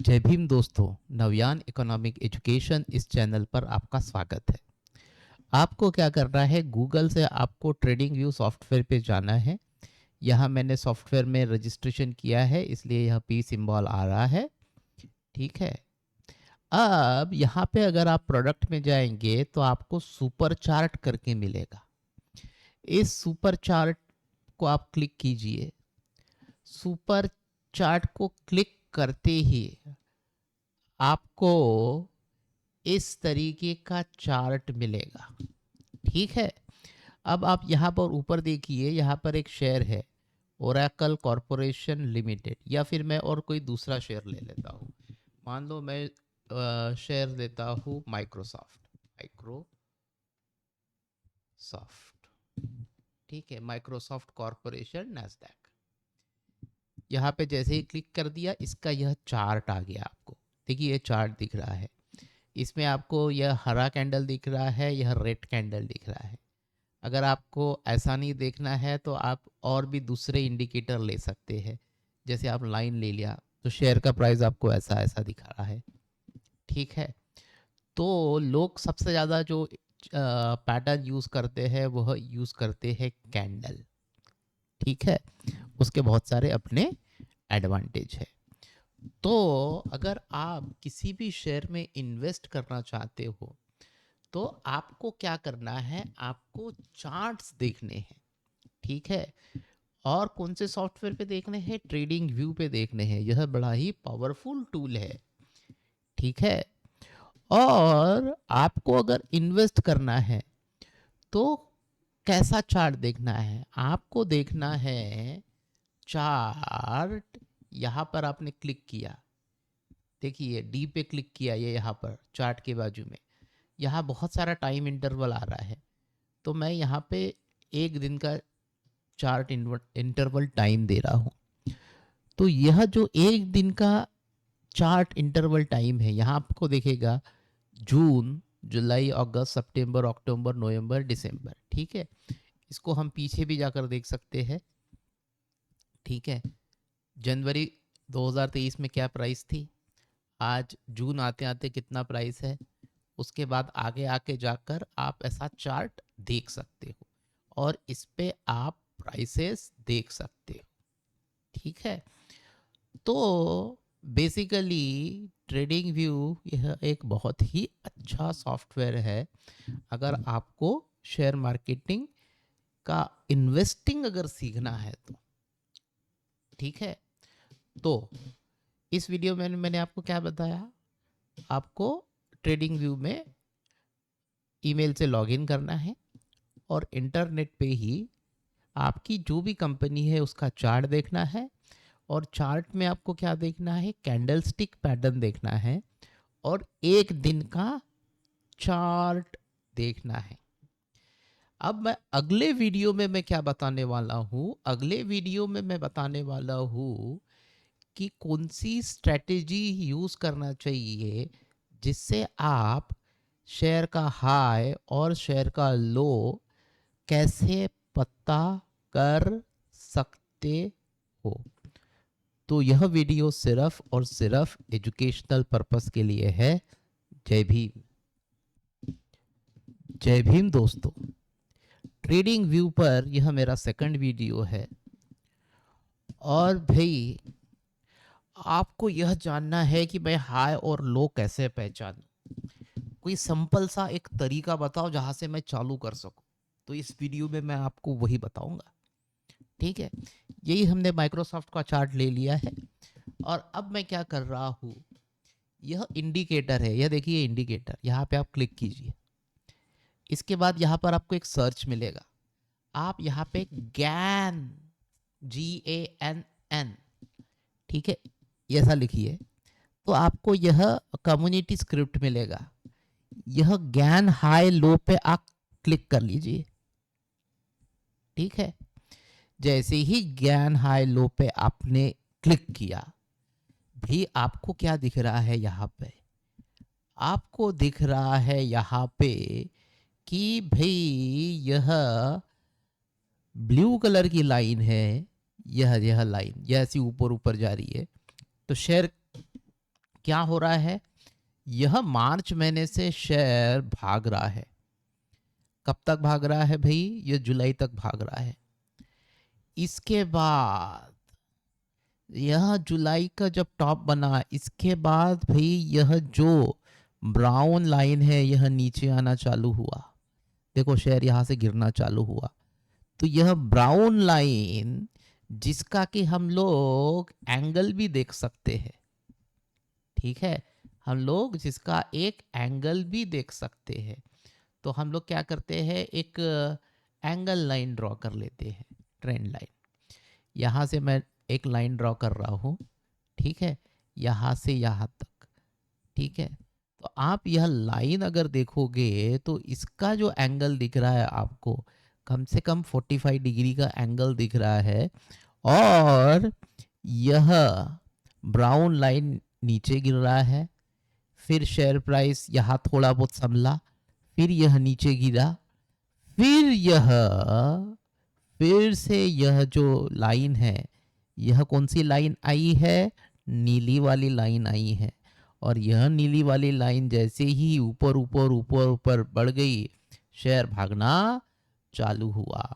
जय भीम दोस्तों, Navayana economic education इस चैनल पर आपका स्वागत है। आपको क्या करना है, गूगल से आपको ट्रेडिंग व्यू सॉफ्टवेयर पे जाना है। यहाँ मैंने सॉफ्टवेयर में रजिस्ट्रेशन किया है, इसलिए यह पी सिंबल आ रहा है। ठीक है। अब यहाँ पे अगर आप प्रोडक्ट में जाएंगे तो आपको सुपर चार्ट करके मिलेगा। इस सुपर चार्ट को आप क्लिक कीजिए। सुपर चार्ट को क्लिक करते ही आपको इस तरीके का चार्ट मिलेगा। ठीक है। अब आप यहाँ पर ऊपर देखिए, यहाँ पर एक शेयर है ओरेकल कॉरपोरेशन लिमिटेड, या फिर मैं और कोई दूसरा शेयर ले लेता हूँ। मान लो मैं शेयर लेता हूँ माइक्रोसॉफ्ट। ठीक है, माइक्रोसॉफ्ट कॉरपोरेशन नैस्डैक। यहाँ पे जैसे ही क्लिक कर दिया, इसका यह चार्ट आ गया। आपको देखिए ये चार्ट दिख रहा है। इसमें आपको यह हरा कैंडल दिख रहा है, यह रेड कैंडल दिख रहा है। अगर आपको ऐसा नहीं देखना है तो आप और भी दूसरे इंडिकेटर ले सकते हैं। जैसे आप लाइन ले लिया तो शेयर का प्राइस आपको ऐसा ऐसा दिखा रहा है। ठीक है। तो लोग सबसे ज़्यादा जो पैटर्न यूज़ करते हैं वह यूज़ करते हैं कैंडल। ठीक है। उसके बहुत सारे अपने एडवांटेज है। तो अगर आप किसी भी शेयर में इन्वेस्ट करना चाहते हो तो आपको क्या करना है, आपको चार्ट्स देखने हैं। ठीक है। और कौन से सॉफ्टवेयर पे देखने हैं, ट्रेडिंग व्यू पे देखने हैं। यह बड़ा ही पावरफुल टूल है। ठीक है। और आपको अगर इन्वेस्ट करना है तो कैसा चार्ट देखना है, आपको देखना है चार्ट। यहाँ पर आपने क्लिक किया, देखिए डी पे क्लिक किया, ये यहाँ पर चार्ट के बाजू में यहाँ बहुत सारा टाइम इंटरवल आ रहा है। तो मैं यहाँ पे एक दिन का चार्ट इंटरवल टाइम दे रहा हूँ। तो यह जो एक दिन का चार्ट इंटरवल टाइम है, यहाँ आपको देखेगा जून, जुलाई, अगस्त, सितंबर, अक्टूबर, नवंबर, दिसंबर। ठीक है। इसको हम पीछे भी जाकर देख सकते हैं। ठीक है। जनवरी 2023 में क्या प्राइस थी, आज जून आते आते कितना प्राइस है, उसके बाद आगे आके जाकर आप ऐसा चार्ट देख सकते हो और इस पे आप प्राइसेस देख सकते हो। ठीक है। तो बेसिकली ट्रेडिंग व्यू यह एक बहुत ही अच्छा सॉफ्टवेयर है अगर आपको शेयर मार्केटिंग का इन्वेस्टिंग अगर सीखना है तो। ठीक है। तो इस वीडियो में मैंने आपको क्या बताया, आपको ट्रेडिंग व्यू में ईमेल से लॉगिन करना है और इंटरनेट पे ही आपकी जो भी कंपनी है उसका चार्ट देखना है। और चार्ट में आपको क्या देखना है, कैंडलस्टिक पैटर्न देखना है और एक दिन का चार्ट देखना है। अब मैं अगले वीडियो में मैं क्या बताने वाला हूँ, अगले वीडियो में मैं बताने वाला हूँ कि कौन सी स्ट्रेटेजी यूज़ करना चाहिए जिससे आप शेयर का हाई और शेयर का लो कैसे पता कर सकते हो। तो यह वीडियो सिर्फ और सिर्फ एजुकेशनल पर्पस के लिए है। जय भीम। जय भीम दोस्तों, ट्रेडिंग व्यू पर यह मेरा सेकंड वीडियो है। और भाई आपको यह जानना है कि मैं हाई और लो कैसे पहचानूं, कोई सिंपल सा एक तरीका बताओ जहां से मैं चालू कर सकूं। तो इस वीडियो में मैं आपको वही बताऊंगा। ठीक है। यही हमने माइक्रोसॉफ्ट का चार्ट ले लिया है और अब मैं क्या कर रहा हूँ, यह इंडिकेटर है, यह देखिए इंडिकेटर, यहाँ पे आप क्लिक कीजिए। इसके बाद यहाँ पर आपको एक सर्च मिलेगा, आप यहाँ पे गैन, GANN, ठीक है, ऐसा लिखिए तो आपको यह कम्युनिटी स्क्रिप्ट मिलेगा। यह गैन हाई लो पे आप क्लिक कर लीजिए। ठीक है। जैसे ही गैन हाई लो पे आपने क्लिक किया, भी आपको क्या दिख रहा है, यहाँ पे आपको दिख रहा है यहाँ पे कि भाई यह ब्लू कलर की लाइन है, यह लाइन यह ऐसी ऊपर ऊपर जा रही है। तो शेयर क्या हो रहा है, यह मार्च महीने से शेयर भाग रहा है। कब तक भाग रहा है भाई, यह जुलाई तक भाग रहा है। इसके बाद यह जुलाई का जब टॉप बना, इसके बाद भाई यह जो ब्राउन लाइन है यह नीचे आना चालू हुआ। देखो शेयर यहां से गिरना चालू हुआ। तो यह ब्राउन लाइन जिसका कि हम लोग एंगल भी देख सकते हैं, ठीक है, हम लोग जिसका एक एंगल भी देख सकते हैं, तो हम लोग क्या करते हैं, एक एंगल लाइन ड्रॉ कर लेते हैं, ट्रेंड लाइन। यहाँ से मैं एक लाइन ड्रॉ कर रहा हूँ, ठीक है, यहाँ से यहाँ तक, ठीक है। तो आप यह लाइन अगर देखोगे तो इसका जो एंगल दिख रहा है आपको, कम से कम 45 डिग्री का एंगल दिख रहा है। और यह ब्राउन लाइन नीचे गिर रहा है, फिर शेयर प्राइस यहाँ थोड़ा बहुत संभला, फिर यह नीचे गिरा, फिर यह फिर से यह जो लाइन है, यह कौन सी लाइन आई है, नीली वाली लाइन आई है। और यह नीली वाली लाइन जैसे ही ऊपर ऊपर ऊपर ऊपर बढ़ गई, शेयर भागना चालू हुआ।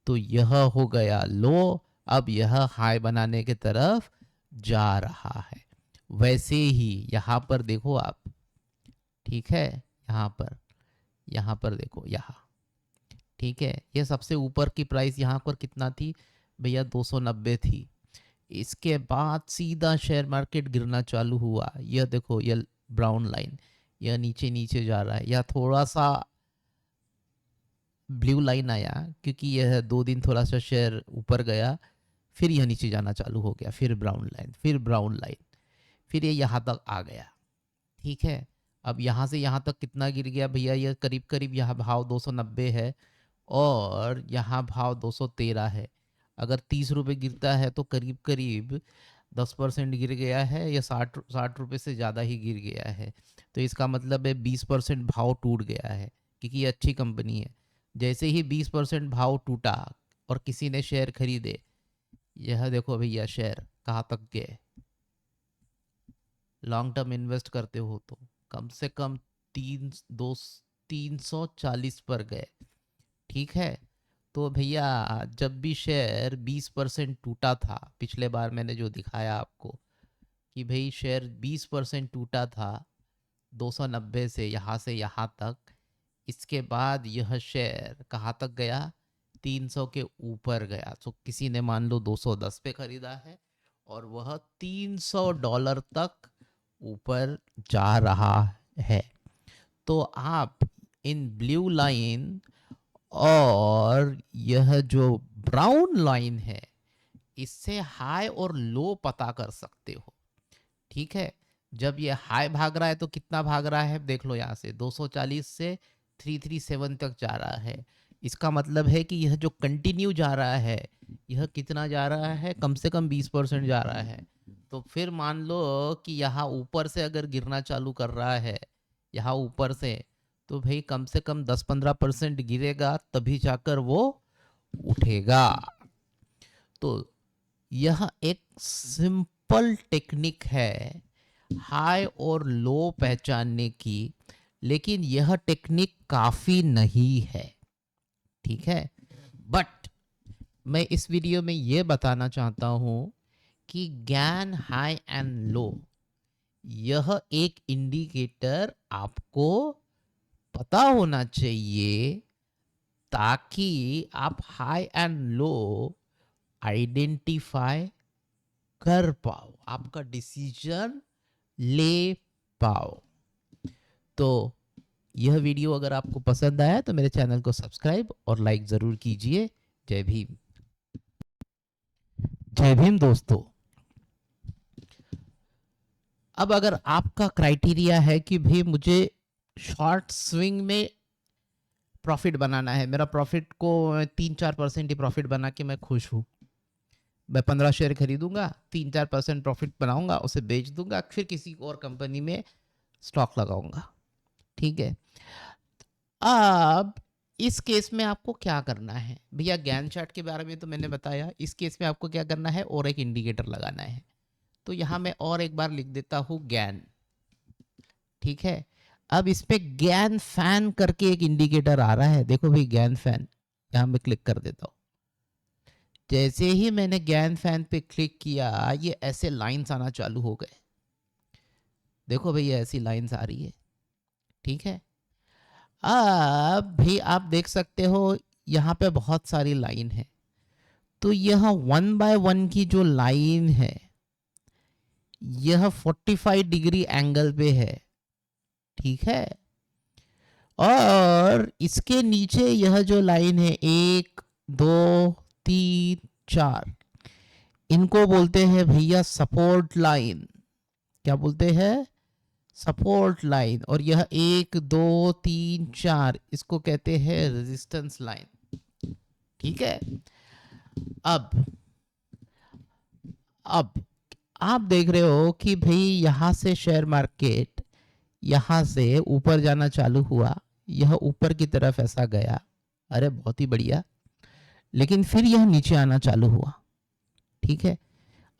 तो यह हो गया लो, अब यह हाई बनाने की तरफ जा रहा है। वैसे ही यहाँ पर देखो आप, ठीक है, यहाँ पर देखो, यहाँ, ठीक है, ये सबसे ऊपर की प्राइस यहाँ पर कितना थी भैया, 290 थी। इसके बाद सीधा शेयर मार्केट गिरना चालू हुआ। यह देखो, यह ब्राउन लाइन, यह नीचे नीचे जा रहा है, या थोड़ा सा ब्लू लाइन आया क्योंकि यह 2 दिन थोड़ा सा शेयर ऊपर गया, फिर यह नीचे जाना चालू हो गया, फिर ब्राउन लाइन, फिर ब्राउन लाइन, फिर ये यहाँ तक आ गया, ठीक है। अब यहाँ से यहाँ तक कितना गिर गया भैया, यह करीब करीब यहाँ भाव 290 है और यहाँ भाव 213 है। अगर 30 रुपये गिरता है तो करीब करीब 10% गिर गया है, या 60 रुपये से ज़्यादा ही गिर गया है। तो इसका मतलब है 20% भाव टूट गया है, क्योंकि ये अच्छी कंपनी है। जैसे ही 20% भाव टूटा और किसी ने शेयर खरीदे, यह देखो भैया शेयर कहाँ तक गए। लॉन्ग टर्म इन्वेस्ट करते हो तो कम से कम 340 पर गए, ठीक है। तो भैया जब भी शेयर 20% टूटा था, पिछले बार मैंने जो दिखाया आपको कि भाई शेयर 20% टूटा था 290 से यहाँ तक, इसके बाद यह शेयर कहाँ तक गया, 300 के ऊपर गया। तो किसी ने मान लो 210 पे खरीदा है और वह $300 तक ऊपर जा रहा है। तो आप इन ब्लू लाइन और यह जो ब्राउन लाइन है, इससे हाई और लो पता कर सकते हो, ठीक है। जब ये हाई भाग रहा है तो कितना भाग रहा है देख लो, यहाँ से 240 से 337 तक जा रहा है। इसका मतलब है कि यह जो कंटिन्यू जा रहा है, यह कितना जा रहा है, कम से कम 20% जा रहा है। तो फिर मान लो कि यहाँ ऊपर से अगर गिरना चालू कर रहा है, यहाँ ऊपर से, तो भाई कम से कम 10-15% गिरेगा, तभी जाकर वो उठेगा। तो यह एक सिंपल टेक्निक है हाई और लो पहचानने की, लेकिन यह टेक्निक काफ़ी नहीं है, ठीक है। बट मैं इस वीडियो में ये बताना चाहता हूँ कि ज्ञान हाई एंड लो, यह एक इंडिकेटर आपको पता होना चाहिए, ताकि आप हाई एंड लो आइडेंटिफाई कर पाओ, आपका डिसीजन ले पाओ। तो यह वीडियो अगर आपको पसंद आया तो मेरे चैनल को सब्सक्राइब और लाइक ज़रूर कीजिए। जय भीम। जय भीम दोस्तों। अब अगर आपका क्राइटेरिया है कि भाई मुझे शॉर्ट स्विंग में प्रॉफिट बनाना है, मेरा प्रॉफिट को 3-4% ही प्रॉफिट बना के मैं खुश हूँ, मैं 15 शेयर खरीदूंगा, 3-4% प्रॉफिट बनाऊंगा, उसे बेच दूंगा, फिर किसी और कंपनी में स्टॉक लगाऊंगा, ठीक है। अब इस केस में आपको क्या करना है भैया, गैन चार्ट के बारे में तो मैंने बताया, इस केस में आपको क्या करना है, और एक इंडिकेटर लगाना है। तो यहाँ मैं और एक बार लिख देता हूँ गैन, ठीक है। अब इस पे गैन फैन करके एक इंडिकेटर आ रहा है, देखो भाई गैन फैन, यहाँ मैं क्लिक कर देता हूँ। जैसे ही मैंने गैन फैन पे क्लिक किया, ये ऐसे लाइंस आना चालू हो गए। देखो भाई ये ऐसी लाइंस आ रही है, ठीक है। अब भी आप देख सकते हो यहाँ पे बहुत सारी लाइन है, तो यह 1 बाय 1 की जो लाइन है यह 45 डिग्री एंगल पे है, ठीक है। और इसके नीचे यह जो लाइन है 1 2 3 4, इनको बोलते हैं भैया सपोर्ट लाइन। क्या बोलते हैं? Support line. और यह 1 2 3 4 इसको कहते हैं रेजिस्टेंस लाइन, ठीक है। अब आप देख रहे हो कि भाई यहां से शेयर मार्केट यहां से ऊपर जाना चालू हुआ, यह ऊपर की तरफ ऐसा गया, अरे बहुत ही बढ़िया, लेकिन फिर यह नीचे आना चालू हुआ, ठीक है।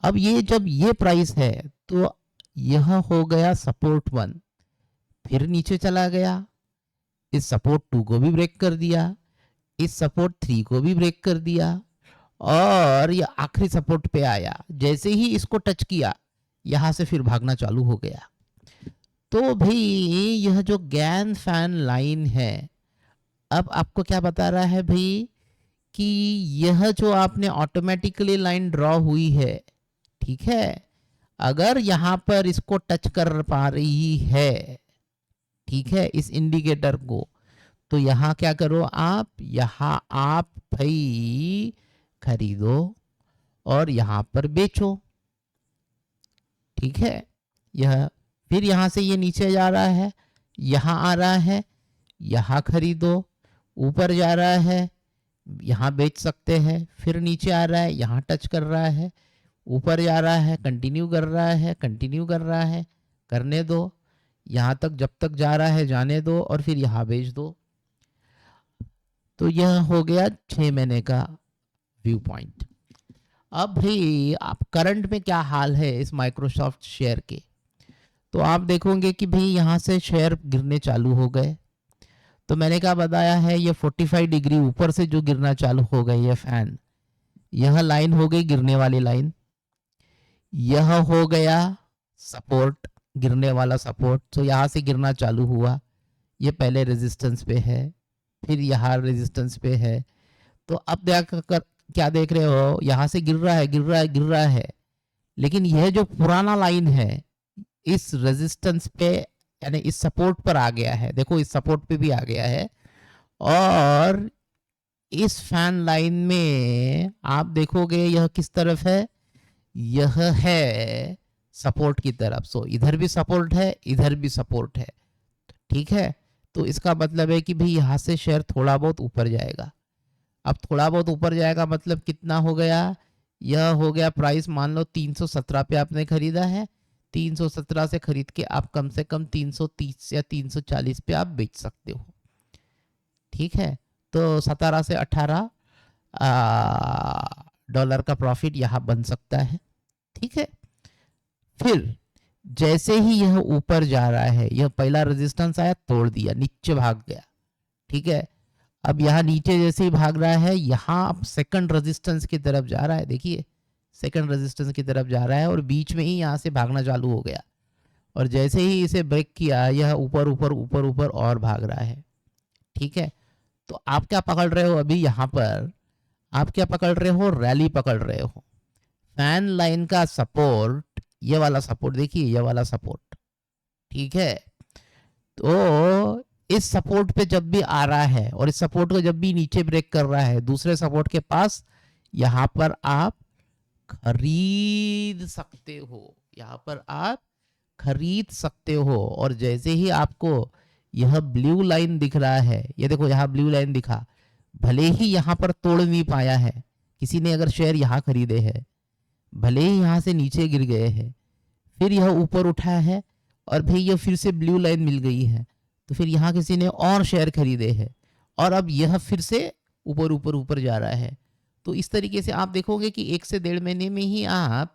अब ये जब ये प्राइस है तो यह हो गया सपोर्ट 1, फिर नीचे चला गया, इस सपोर्ट 2 को भी ब्रेक कर दिया, इस सपोर्ट 3 को भी ब्रेक कर दिया, और ये आखिरी सपोर्ट पे आया। जैसे ही इसको टच किया यहां से फिर भागना चालू हो गया। तो भाई यह जो गैन फैन लाइन है, अब आपको क्या बता रहा है भाई कि यह जो आपने ऑटोमेटिकली लाइन ड्रॉ हुई है, ठीक है, अगर यहां पर इसको टच कर पा रही है, ठीक है, इस इंडिकेटर को, तो यहां क्या करो आप, यहां आप भाई खरीदो और यहां पर बेचो, ठीक है। यह फिर यहां से ये नीचे जा रहा है, यहां आ रहा है, यहां खरीदो, ऊपर जा रहा है, यहां बेच सकते हैं, फिर नीचे आ रहा है, यहां टच कर रहा है, ऊपर जा रहा है, कंटिन्यू कर रहा है, कंटिन्यू कर रहा है, करने दो, यहां तक जब तक जा रहा है जाने दो, और फिर यहां बेच दो। तो यह हो गया 6 महीने का व्यू पॉइंट। अब भाई आप करंट में क्या हाल है इस माइक्रोसॉफ्ट शेयर के, तो आप देखोगे कि भाई यहाँ से शेयर गिरने चालू हो गए। तो मैंने क्या बताया है, ये 45 डिग्री ऊपर से जो गिरना चालू हो गए, ये फैन, यह लाइन हो गई गिरने वाली लाइन, यह हो गया सपोर्ट, गिरने वाला सपोर्ट। तो यहाँ से गिरना चालू हुआ, ये पहले रेजिस्टेंस पे है, फिर यहाँ रेजिस्टेंस पे है। तो अब देखकर क्या देख रहे हो, यहाँ से गिर रहा है गिर रहा है गिर रहा है, लेकिन यह जो पुराना लाइन है इस रेजिस्टेंस पे यानी इस सपोर्ट पर आ गया है, देखो इस सपोर्ट पे भी आ गया है। और इस फैन लाइन में आप देखोगे यह किस तरफ है, यह है सपोर्ट की तरफ। सो इधर भी सपोर्ट है, इधर भी सपोर्ट है, ठीक है। तो इसका मतलब है कि भाई यहां से शेयर थोड़ा बहुत ऊपर जाएगा। अब थोड़ा बहुत ऊपर जाएगा मतलब कितना हो गया, यह हो गया प्राइस मान लो 317 पे आपने खरीदा है, 317 से खरीद के आप कम से कम 330 या 340 पे आप बेच सकते हो, ठीक है। तो 17 से 18 डॉलर का प्रॉफिट यहाँ बन सकता है, ठीक है। फिर जैसे ही यह ऊपर जा रहा है, यह पहला रेजिस्टेंस आया तोड़ दिया, नीचे भाग गया, ठीक है। अब यहाँ नीचे जैसे ही भाग रहा है, यहाँ अब सेकंड रेजिस्टेंस की तरफ जा रहा है, देखिए सेकंड रेजिस्टेंस की तरफ जा रहा है, और बीच में ही यहाँ से भागना चालू हो गया, और जैसे ही इसे ब्रेक किया यह ऊपर ऊपर ऊपर ऊपर और भाग रहा है, ठीक है। तो आप क्या पकड़ रहे हो अभी यहाँ पर, आप क्या पकड़ रहे हो, रैली पकड़ रहे हो। फैन लाइन का सपोर्ट, ये वाला सपोर्ट देखिए, ये वाला सपोर्ट, ठीक है। तो इस सपोर्ट पे जब भी आ रहा है और इस सपोर्ट को जब भी नीचे ब्रेक कर रहा है, दूसरे सपोर्ट के पास, यहां पर आप खरीद सकते हो, यहां पर आप खरीद सकते हो। और जैसे ही आपको यह ब्लू लाइन दिख रहा है, ये देखो यहां ब्लू लाइन दिखा, भले ही यहां पर तोड़ नहीं पाया है, किसी ने अगर शेयर यहां खरीदे हैं, भले ही यहां से नीचे गिर गए हैं, फिर यह ऊपर उठा है, और भाई यह फिर से ब्लू लाइन मिल गई है, तो फिर यहाँ किसी ने और शेयर खरीदे हैं, और अब यह फिर से ऊपर ऊपर ऊपर जा रहा है। तो इस तरीके से आप देखोगे कि 1 से 1.5 महीने में ही आप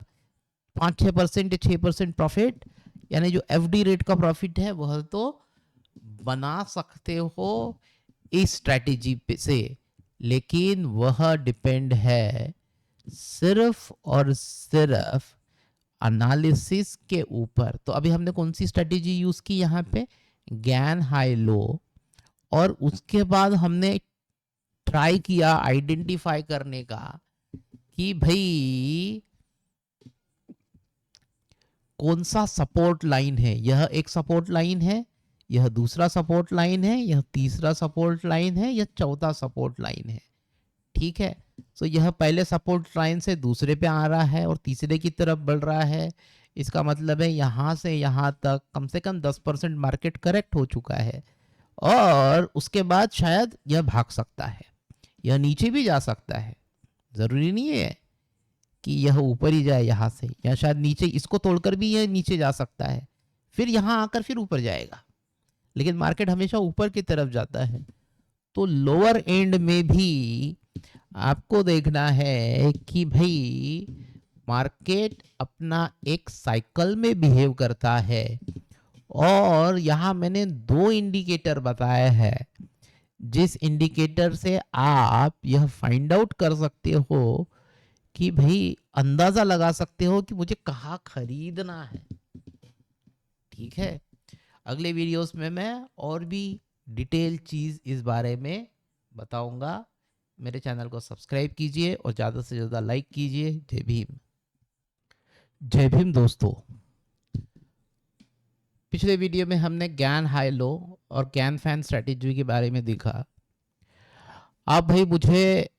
5-6% या 6% प्रॉफिट यानी जो एफडी रेट का प्रॉफिट है वह तो बना सकते हो इस स्ट्रैटेजी पे से, लेकिन वह डिपेंड है सिर्फ और सिर्फ एनालिसिस के ऊपर। तो अभी हमने कौन सी स्ट्रैटेजी यूज की यहाँ पे, गैन हाई लो, और उसके बाद हमने ट्राई किया आइडेंटिफाई करने का कि भाई कौन सा सपोर्ट लाइन है। यह एक सपोर्ट लाइन है, यह दूसरा सपोर्ट लाइन है, यह तीसरा सपोर्ट लाइन है, यह चौथा सपोर्ट लाइन है। ठीक है, तो यह पहले सपोर्ट लाइन से दूसरे पे आ रहा है और तीसरे की तरफ बढ़ रहा है। इसका मतलब है यहाँ से यहाँ तक कम से कम 10% मार्केट करेक्ट हो चुका है, और उसके बाद शायद यह भाग सकता है, यह नीचे भी जा सकता है। ज़रूरी नहीं है कि यह ऊपर ही जाए यहाँ से, या शायद नीचे इसको तोड़कर भी यह नीचे जा सकता है, फिर यहाँ आकर फिर ऊपर जाएगा। लेकिन मार्केट हमेशा ऊपर की तरफ जाता है। तो लोअर एंड में भी आपको देखना है कि भाई मार्केट अपना एक साइकिल में बिहेव करता है, और यहाँ मैंने 2 इंडिकेटर बताए हैं जिस इंडिकेटर से आप यह फाइंड आउट कर सकते हो कि भाई अंदाजा लगा सकते हो कि मुझे कहाँ खरीदना है। ठीक है, अगले वीडियोस में मैं और भी डिटेल चीज़ इस बारे में बताऊंगा। मेरे चैनल को सब्सक्राइब कीजिए और ज़्यादा से ज़्यादा लाइक कीजिए। जय भीम। जय भीम दोस्तों। पिछले वीडियो में हमने ज्ञान हाई लो और ज्ञान फैन स्ट्रेटेजी के बारे में देखा। आप भाई मुझे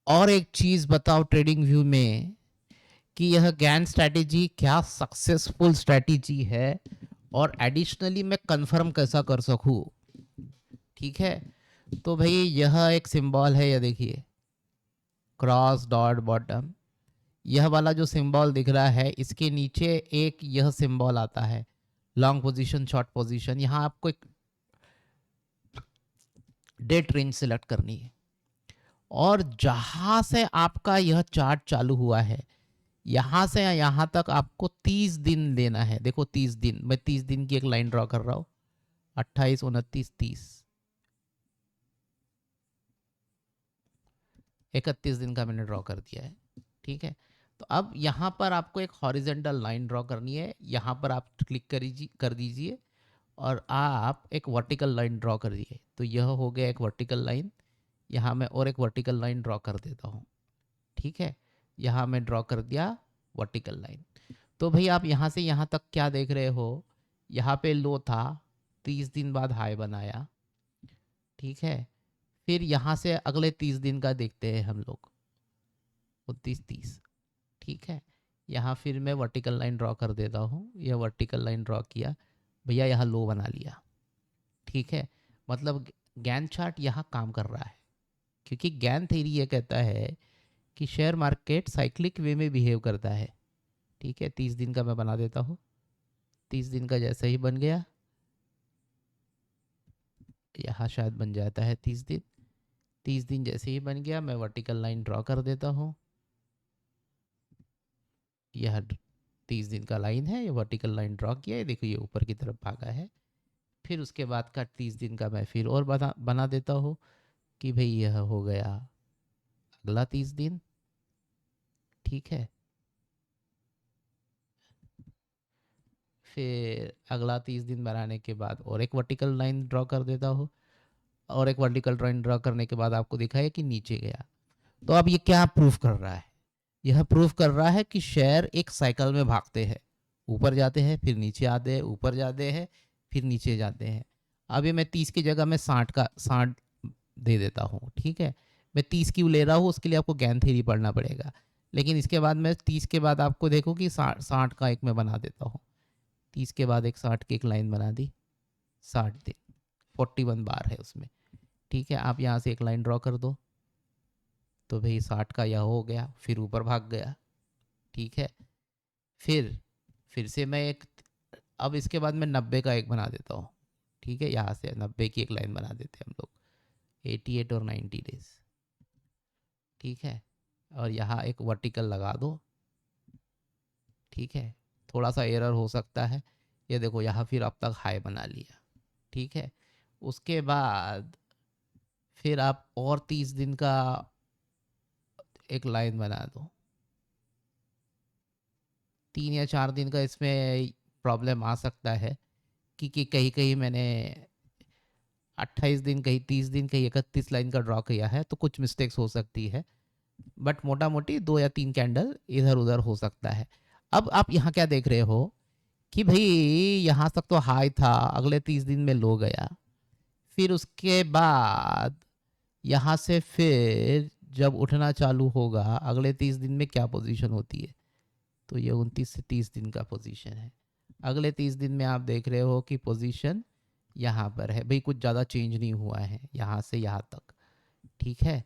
और एक चीज़ बताओ ट्रेडिंग व्यू में कि यह ज्ञान स्ट्रैटेजी क्या सक्सेसफुल स्ट्रैटेजी है, और एडिशनली मैं कंफर्म कैसा कर सकूं। ठीक है, तो भाई यह एक सिंबल है, यह देखिए क्रॉस डॉट बॉटम, यह वाला जो सिंबल दिख रहा है इसके नीचे एक यह सिंबल आता है लॉन्ग पोजीशन शॉर्ट पोजीशन। यहाँ आपको एक डेट रेंज सेलेक्ट करनी है, और जहाँ से आपका यह चार्ट चालू हुआ है यहाँ से यहाँ तक आपको 30 दिन लेना है। देखो 30 दिन, मैं 30 दिन की एक लाइन ड्रॉ कर रहा हूँ, 28, 29, 30, 31 दिन का मैंने ड्रॉ कर दिया है। ठीक है, तो अब यहाँ पर आपको एक हॉरिजेंटल लाइन ड्रॉ करनी है, यहाँ पर आप क्लिक कर दीजिए और आप एक वर्टिकल लाइन ड्रॉ करिए। तो यह हो गया एक वर्टिकल लाइन। यहाँ मैं और एक वर्टिकल लाइन ड्रॉ कर देता हूँ। ठीक है, यहाँ मैं ड्रॉ कर दिया वर्टिकल लाइन। तो भाई आप यहाँ से यहाँ तक क्या देख रहे हो, यहाँ पे लो था, 30 दिन बाद हाई बनाया। ठीक है, फिर यहाँ से अगले 30 दिन का देखते हैं हम लोग, 29, 30। ठीक है, यहाँ फिर मैं वर्टिकल लाइन ड्रॉ कर देता हूँ। यह वर्टिकल लाइन ड्रॉ किया भैया, यहाँ लो बना लिया। ठीक है, मतलब गैन चार्ट यहाँ काम कर रहा है, क्योंकि गैन थ्योरी ये कहता है कि शेयर मार्केट साइक्लिक वे में बिहेव करता है। ठीक है, 30 दिन का मैं बना देता हूँ। 30 दिन का जैसे ही बन गया, यहाँ शायद बन जाता है 30 दिन। 30 दिन जैसे ही बन गया मैं वर्टिकल लाइन ड्रॉ कर देता हूँ। यह 30 दिन का लाइन है, ये वर्टिकल लाइन ड्रॉ किया है, देखो ये ऊपर की तरफ भागा है। फिर उसके बाद का 30 दिन का मैं फिर और बना देता हूँ कि भाई यह हो गया अगला 30 दिन। ठीक है, फिर अगला 30 दिन बनाने के बाद और एक वर्टिकल लाइन ड्रॉ कर देता हूँ, और एक वर्टिकल लाइन ड्रॉ करने के बाद आपको दिखा है कि नीचे गया। तो अब ये क्या प्रूफ कर रहा है, यह प्रूफ कर रहा है कि शेयर एक साइकिल में भागते हैं, ऊपर जाते हैं फिर नीचे आते हैं, ऊपर जाते हैं फिर नीचे जाते हैं। अभी मैं 30 की जगह मैं 60 दे देता हूँ। ठीक है, मैं 30 क्यों ले रहा हूँ उसके लिए आपको ज्ञान थ्योरी पढ़ना पड़ेगा, लेकिन इसके बाद मैं 30 के बाद आपको देखो कि 60 का एक मैं बना देता हूँ। 30 के बाद एक 60 की एक लाइन बना दी, 60 दिन, 41 बार है उसमें। ठीक है, आप यहाँ से एक लाइन ड्रॉ कर दो, तो भाई 60 का यह हो गया, फिर ऊपर भाग गया। ठीक है, फिर से मैं एक, अब इसके बाद मैं 90 का एक बना देता हूँ। ठीक है, यहाँ से 90 की एक लाइन बना देते हैं हम लोग, 88 और 90 डेज। ठीक है, और यहाँ एक वर्टिकल लगा दो। ठीक है, थोड़ा सा एरर हो सकता है ये देखो यहाँ फिर अब तक हाई बना लिया, ठीक है। उसके बाद फिर आप और 30 दिन का एक लाइन बना दो। 3 या 4 दिन का इसमें प्रॉब्लम आ सकता है कि कहीं कहीं मैंने 28 दिन, कहीं 30 दिन, कहीं 31 लाइन का ड्रॉ किया है, तो कुछ मिस्टेक्स हो सकती है, बट मोटा मोटी 2 या 3 कैंडल इधर उधर हो सकता है। अब आप यहाँ क्या देख रहे हो कि भाई यहाँ तक तो हाई था, अगले 30 दिन में लो गया, फिर उसके बाद यहाँ से फिर जब उठना चालू होगा अगले 30 दिन में क्या पोजीशन होती है, तो ये 29 से 30 दिन का पोजीशन है। अगले 30 दिन में आप देख रहे हो कि पोजीशन यहाँ पर है, भाई कुछ ज़्यादा चेंज नहीं हुआ है यहाँ से यहाँ तक, ठीक है।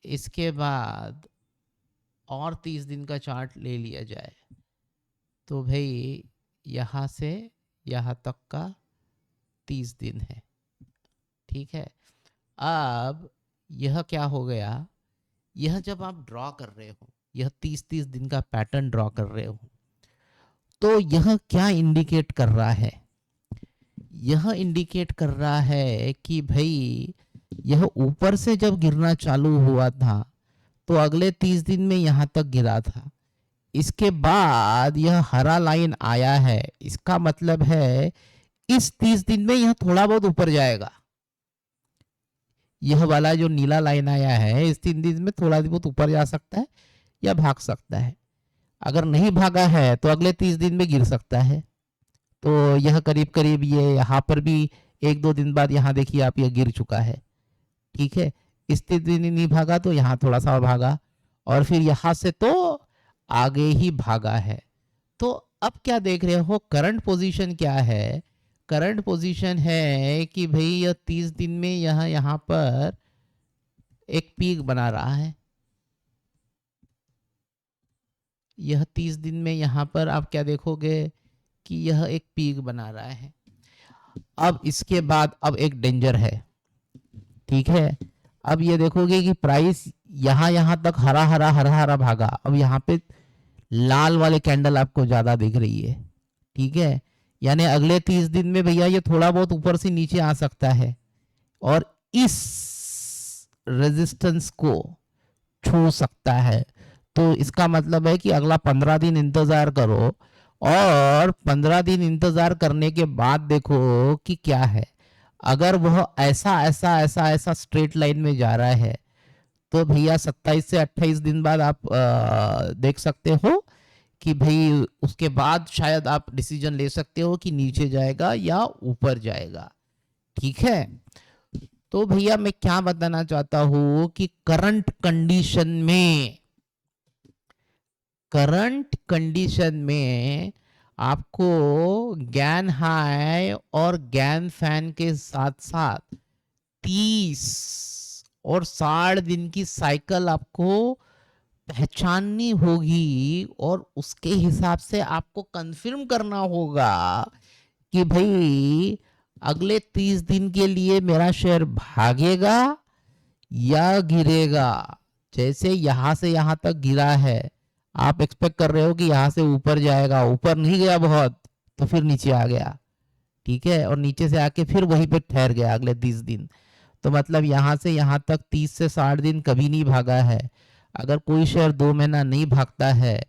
इसके बाद और 30 दिन का चार्ट ले लिया जाए, तो भाई यहाँ से यहाँ तक का 30 दिन है, ठीक है। अब यह क्या हो गया, यह जब आप ड्रॉ कर रहे हो, यह 30-30 दिन का पैटर्न ड्रॉ कर रहे हो, तो यह क्या इंडिकेट कर रहा है, यह इंडिकेट कर रहा है कि भाई यह ऊपर से जब गिरना चालू हुआ था तो अगले 30 दिन में यहाँ तक गिरा था, इसके बाद यह हरा लाइन आया है, इसका मतलब है इस 30 दिन में यह थोड़ा बहुत ऊपर जाएगा। यह वाला जो नीला लाइन आया है इस 3 दिन में थोड़ा बहुत ऊपर जा सकता है या भाग सकता है। अगर नहीं भागा है तो अगले 30 दिन में गिर सकता है। तो यह करीब करीब ये यहाँ पर भी 1-2 दिन बाद यहाँ देखिए आप, यह गिर चुका है, ठीक है। इस 3 दिन नहीं भागा तो यहाँ थोड़ा सा भागा, और फिर यहाँ से तो आगे ही भागा है। तो अब क्या देख रहे हो, करंट पोजीशन क्या है, करंट पोजीशन है कि भाई यह 30 दिन में यहाँ पर एक पीक बना रहा है, यह 30 दिन में यहाँ पर आप क्या देखोगे कि यह एक पीक बना रहा है। अब इसके बाद अब एक डेंजर है, ठीक है। अब ये देखोगे कि प्राइस यहाँ तक हरा हरा भागा, अब यहाँ पे लाल वाले कैंडल आपको ज्यादा दिख रही है, ठीक है। यानी अगले 30 दिन में भैया ये थोड़ा बहुत ऊपर से नीचे आ सकता है और इस रेजिस्टेंस को छू सकता है। तो इसका मतलब है कि अगला 15 दिन इंतजार करो, और 15 दिन इंतजार करने के बाद देखो कि क्या है। अगर वह ऐसा स्ट्रेट लाइन में जा रहा है तो भैया 27 से 28 दिन बाद आप देख सकते हो कि भाई उसके बाद शायद आप डिसीजन ले सकते हो कि नीचे जाएगा या ऊपर जाएगा, ठीक है। तो भैया मैं क्या बताना चाहता हूं कि करंट कंडीशन में आपको गैन हाई और गैन फैन के साथ साथ 30 और 60 दिन की साइकिल आपको पहचाननी होगी, और उसके हिसाब से आपको कंफर्म करना होगा कि भाई अगले 30 दिन के लिए मेरा शेयर भागेगा या गिरेगा। जैसे यहां से यहां तक गिरा है, आप एक्सपेक्ट कर रहे हो कि यहां से ऊपर जाएगा, ऊपर नहीं गया बहुत तो फिर नीचे आ गया, ठीक है, और नीचे से आके फिर वहीं पे ठहर गया अगले 30 दिन। तो मतलब यहां से यहां तक 30 से 60 दिन कभी नहीं भागा है। अगर कोई शेयर 2 महीना नहीं भागता है,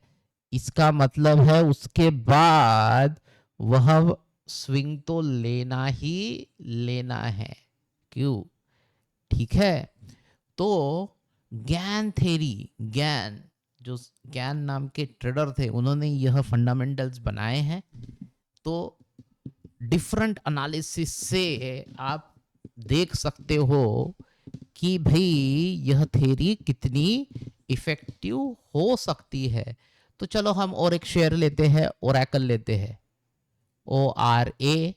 इसका मतलब है उसके बाद वह स्विंग तो लेना ही लेना है, क्यों, ठीक है। तो गैन थ्योरी, गैन जो गैन नाम के ट्रेडर थे उन्होंने यह फंडामेंटल्स बनाए हैं। तो डिफरेंट एनालिसिस से आप देख सकते हो कि भाई यह थ्योरी कितनी इफेक्टिव हो सकती है। तो चलो हम और एक शेयर लेते हैं, ओरेकल लेते हैं, ORACLE,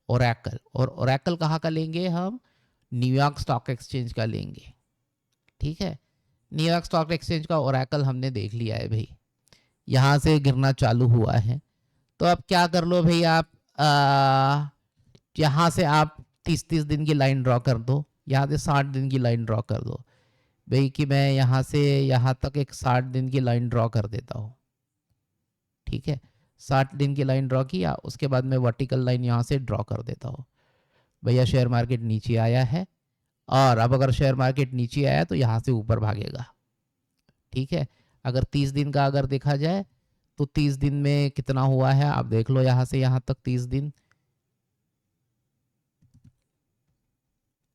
ओरेकल। और ओरेकल कहाँ का लेंगे हम, न्यूयॉर्क स्टॉक एक्सचेंज का लेंगे, ठीक है। न्यूयॉर्क स्टॉक एक्सचेंज का ओरेकल हमने देख लिया है भाई, यहाँ से गिरना चालू हुआ है। तो अब क्या कर लो भाई, आप यहाँ से आप 30-30 दिन की लाइन ड्रॉ कर दो, यहाँ से 60 दिन की लाइन ड्रॉ कर दो भाई, कि मैं यहाँ से यहाँ तक एक 60 दिन की लाइन ड्रॉ कर देता हूँ, ठीक है, 60 दिन की लाइन ड्रॉ किया, उसके बाद मैं वर्टिकल लाइन यहाँ से ड्रॉ कर देता हूँ। भैया शेयर मार्केट नीचे आया है, और अब अगर शेयर मार्केट नीचे आया तो यहाँ से ऊपर भागेगा। ठीक है, अगर 30 दिन का अगर देखा जाए तो 30 दिन में कितना हुआ है आप देख लो, यहाँ से यहाँ तक 30 दिन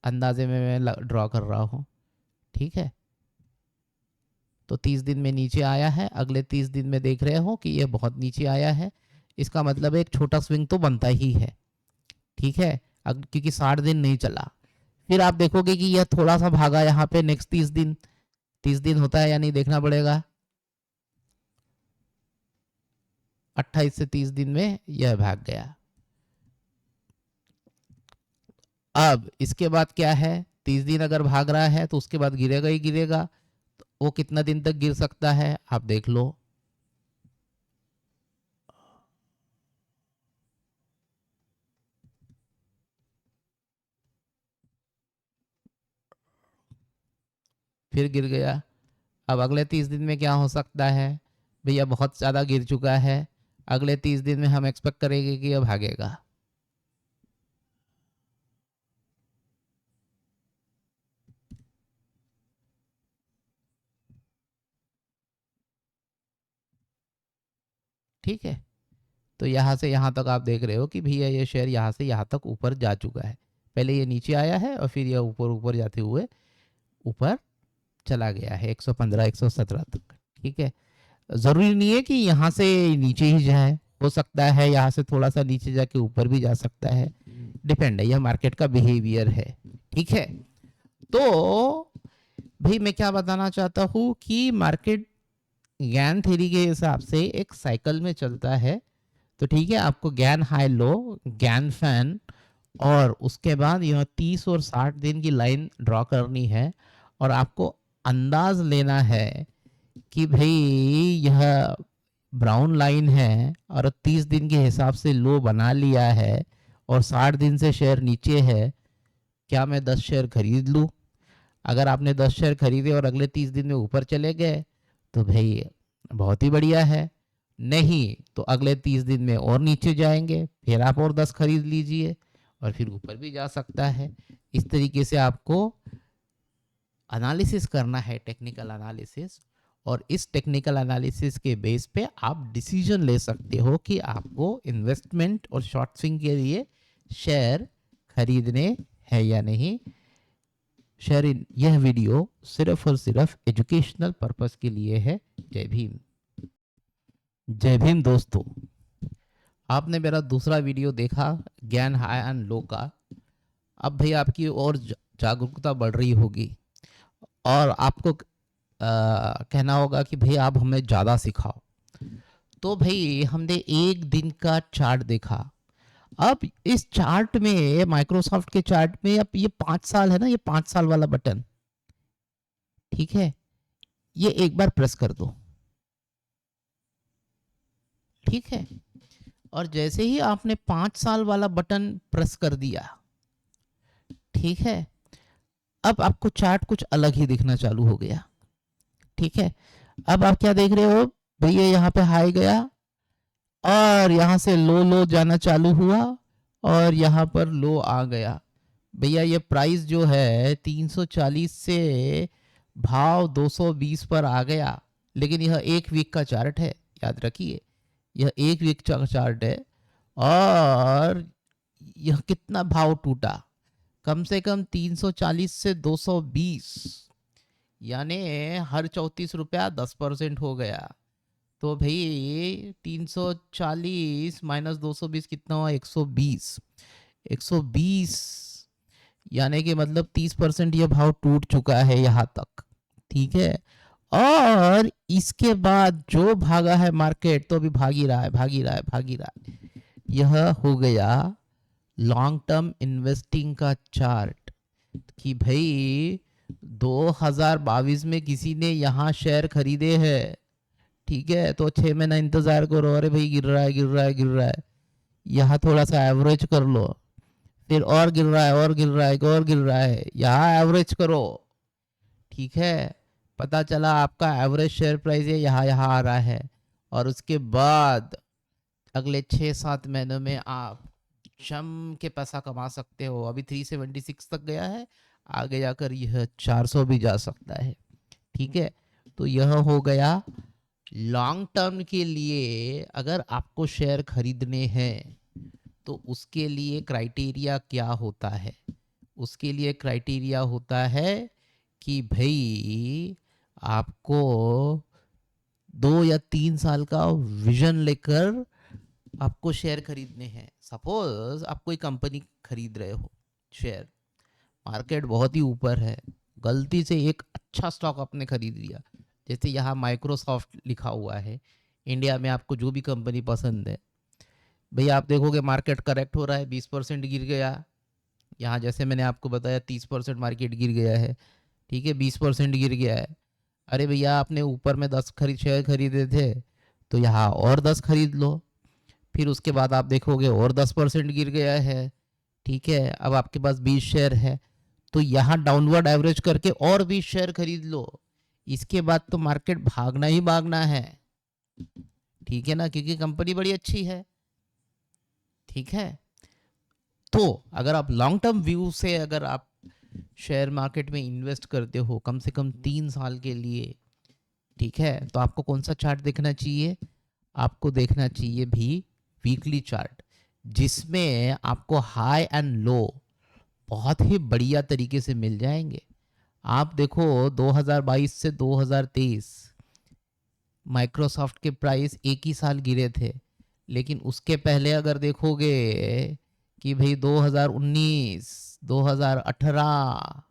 अंदाजे में मैं ड्रॉ कर रहा हूँ। ठीक है, तो 30 दिन में नीचे आया है, अगले 30 दिन में देख रहे हो कि ये बहुत नीचे आया है, इसका मतलब एक छोटा स्विंग तो बनता ही है। ठीक है, क्योंकि 60 दिन नहीं चला, फिर आप देखोगे कि यह थोड़ा सा भागा यहाँ पे नेक्स्ट 30 दिन होता है या नहीं देखना पड़ेगा। 28 से 30 दिन में यह भाग गया। अब इसके बाद क्या है, 30 दिन अगर भाग रहा है तो उसके बाद गिरेगा ही गिरेगा। तो वो कितना दिन तक गिर सकता है आप देख लो। फिर गिर गया। अब अगले 30 दिन में क्या हो सकता है, भैया बहुत ज़्यादा गिर चुका है, अगले 30 दिन में हम एक्सपेक्ट करेंगे कि यह भागेगा। ठीक है, तो यहाँ से यहाँ तक आप देख रहे हो कि भैया ये शेयर यहाँ से यहाँ तक ऊपर जा चुका है। पहले ये नीचे आया है और फिर यह ऊपर ऊपर जाते हुए ऊपर चला गया है 115 117 तक। ठीक है, ज़रूरी नहीं है कि यहाँ से नीचे ही जाए, हो सकता है यहाँ से थोड़ा सा नीचे जाके ऊपर भी जा सकता है, डिपेंड है, यह मार्केट का बिहेवियर है। ठीक है, तो भाई मैं क्या बताना चाहता हूँ कि मार्केट गैन थ्योरी के हिसाब से एक साइकिल में चलता है। तो ठीक है, आपको Gann high low, Gann fan, और उसके बाद यह 30 और 60 दिन की लाइन ड्रॉ करनी है, और आपको अंदाज लेना है कि भाई यह ब्राउन लाइन है और 30 दिन के हिसाब से लो बना लिया है और 60 दिन से शेयर नीचे है, क्या मैं 10 शेयर खरीद लूँ? अगर आपने 10 शेयर खरीदे और अगले 30 दिन में ऊपर चले गए तो भाई बहुत ही बढ़िया है, नहीं तो अगले 30 दिन में और नीचे जाएंगे, फिर आप और 10 खरीद लीजिए और फिर ऊपर भी जा सकता है। इस तरीके से आपको एनालिसिस करना है, टेक्निकल एनालिसिस, और इस टेक्निकल एनालिसिस के बेस पे आप डिसीजन ले सकते हो कि आपको इन्वेस्टमेंट और शॉर्ट स्विंग के लिए शेयर खरीदने हैं या नहीं। शेयर यह वीडियो सिर्फ और सिर्फ एजुकेशनल पर्पस के लिए है। जय भीम। जय भीम दोस्तों, आपने मेरा दूसरा वीडियो देखा ज्ञान हाई एंड लो का। अब भाई आपकी और जागरूकता बढ़ रही होगी और आपको कहना होगा कि भाई आप हमें ज़्यादा सिखाओ। तो भाई हमने एक दिन का चार्ट देखा। अब इस चार्ट में, माइक्रोसॉफ्ट के चार्ट में, अब ये 5 साल है ना, ये 5 साल वाला बटन, ठीक है, ये एक बार प्रेस कर दो। ठीक है, और जैसे ही आपने 5 साल वाला बटन प्रेस कर दिया, ठीक है, अब आपको चार्ट कुछ अलग ही दिखना चालू हो गया। ठीक है, अब आप क्या देख रहे हो, भैया यहाँ पे हाई गया और यहाँ से लो लो जाना चालू हुआ और यहाँ पर लो आ गया। भैया ये प्राइस जो है 340 से भाव 220 पर आ गया, लेकिन यह एक वीक का चार्ट है, याद रखिए यह एक वीक का चार्ट है। और यह कितना भाव टूटा, कम से कम 340 से 220, यानी हर 34 रुपया 10% हो गया। तो भाई 340 माइनस 220 कितना हुआ, 120। 120 यानी कि मतलब 30% यह भाव टूट चुका है यहाँ तक। ठीक है, और इसके बाद जो भागा है मार्केट, तो अभी भाग ही रहा है, भाग ही रहा है, भाग ही रहा है। यह हो गया लॉन्ग टर्म इन्वेस्टिंग का चार्ट कि भाई 2022 में किसी ने यहाँ शेयर खरीदे हैं। ठीक है, तो 6 महीना इंतजार करो, अरे भाई गिर रहा है, गिर रहा है, गिर रहा है, यहाँ थोड़ा सा एवरेज कर लो, फिर और गिर रहा है, और गिर रहा है, और गिर रहा है, यहाँ एवरेज करो। ठीक है, पता चला आपका एवरेज शेयर प्राइस ये यहाँ यहाँ आ रहा है, और उसके बाद अगले 6-7 महीनों में आप जम के पैसा कमा सकते हो। अभी 376 तक गया है, आगे जाकर यह 400 भी जा सकता है। ठीक है, तो यह हो गया लॉन्ग टर्म के लिए। अगर आपको शेयर खरीदने हैं तो उसके लिए क्राइटेरिया क्या होता है? उसके लिए क्राइटेरिया होता है कि भाई आपको 2 या 3 साल का विजन लेकर आपको शेयर खरीदने हैं। सपोज आप कोई कंपनी खरीद रहे हो शेयर, मार्केट बहुत ही ऊपर है, गलती से एक अच्छा स्टॉक आपने खरीद लिया, जैसे यहाँ माइक्रोसॉफ्ट लिखा हुआ है। इंडिया में आपको जो भी कंपनी पसंद है, भैया आप देखोगे मार्केट करेक्ट हो रहा है, 20% गिर गया। यहाँ जैसे मैंने आपको बताया 30% मार्केट गिर गया है। ठीक है, 20% गिर गया है। अरे भैया आपने ऊपर में 10 शेयर खरीदे थे, तो यहाँ और 10 खरीद लो। फिर उसके बाद आप देखोगे और 10% गिर गया है। ठीक है, अब आपके पास 20 शेयर है, तो यहाँ डाउनवर्ड एवरेज करके और 20 शेयर खरीद लो। इसके बाद तो मार्केट भागना ही भागना है। ठीक है ना, क्योंकि कंपनी बड़ी अच्छी है। ठीक है, तो अगर आप लॉन्ग टर्म व्यू से अगर आप शेयर मार्केट में इन्वेस्ट करते हो कम से कम 3 साल के लिए, ठीक है, तो आपको कौन सा चार्ट देखना चाहिए? आपको देखना चाहिए भी वीकली चार्ट, जिसमें आपको हाई एंड लो बहुत ही बढ़िया तरीके से मिल जाएंगे। आप देखो 2022 से 2023 माइक्रोसॉफ्ट के प्राइस एक ही साल गिरे थे, लेकिन उसके पहले अगर देखोगे कि भाई 2019, 2018,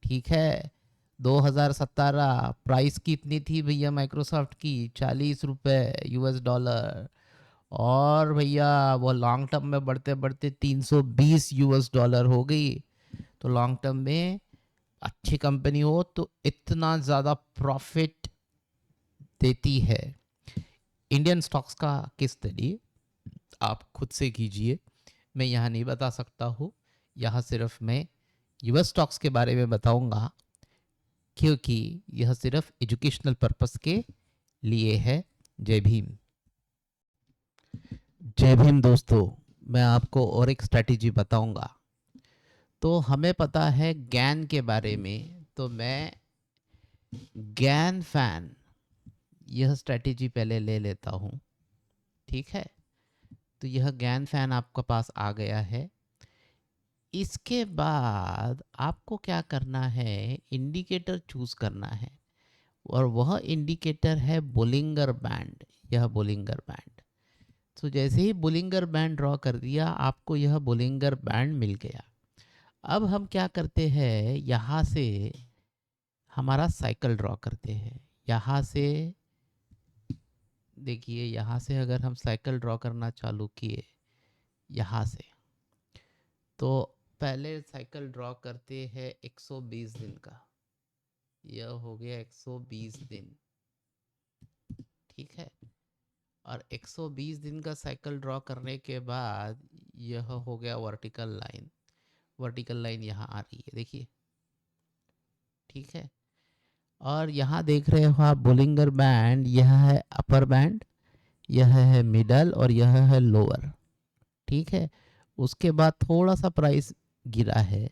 ठीक है, 2017 प्राइस कितनी थी भैया माइक्रोसॉफ्ट की? 40 रुपए यूएस डॉलर। और भैया वो लॉन्ग टर्म में बढ़ते बढ़ते 320 यूएस डॉलर हो गई। तो लॉन्ग टर्म में अच्छी कंपनी हो तो इतना ज़्यादा प्रॉफिट देती है। इंडियन स्टॉक्स का केस स्टडी आप खुद से कीजिए, मैं यहाँ नहीं बता सकता हूँ। यहाँ सिर्फ मैं यूएस स्टॉक्स के बारे में बताऊँगा, क्योंकि यह सिर्फ एजुकेशनल पर्पस के लिए है। जय भीम। जय भीम दोस्तों, मैं आपको और एक स्ट्रैटेजी बताऊंगा। तो हमें पता है गैन के बारे में, तो मैं गैन फैन यह स्ट्रैटेजी पहले ले लेता हूँ। ठीक है, तो यह गैन फैन आपके पास आ गया है। इसके बाद आपको क्या करना है? इंडिकेटर चूज करना है, और वह इंडिकेटर है बोलिंगर बैंड। यह बोलिंगर बैंड, तो जैसे ही बोलिंगर बैंड ड्रॉ कर दिया, आपको यह बोलिंगर बैंड मिल गया। अब हम क्या करते हैं, यहाँ से हमारा साइकिल ड्रॉ करते हैं। यहाँ से देखिए, यहाँ से अगर हम साइकिल ड्रॉ करना चालू किए यहाँ से, तो पहले साइकिल ड्रॉ करते हैं 120 दिन का। यह हो गया 120 दिन। ठीक है, और 120 दिन का साइकिल ड्रॉ करने के बाद यह हो गया वर्टिकल लाइन। वर्टिकल लाइन यहाँ आ रही है, देखिए। ठीक है, और यहाँ देख रहे हो आप बोलिंगर बैंड, यह है अपर बैंड, यह है मिडल, और यह है लोअर। ठीक है, उसके बाद थोड़ा सा प्राइस गिरा है।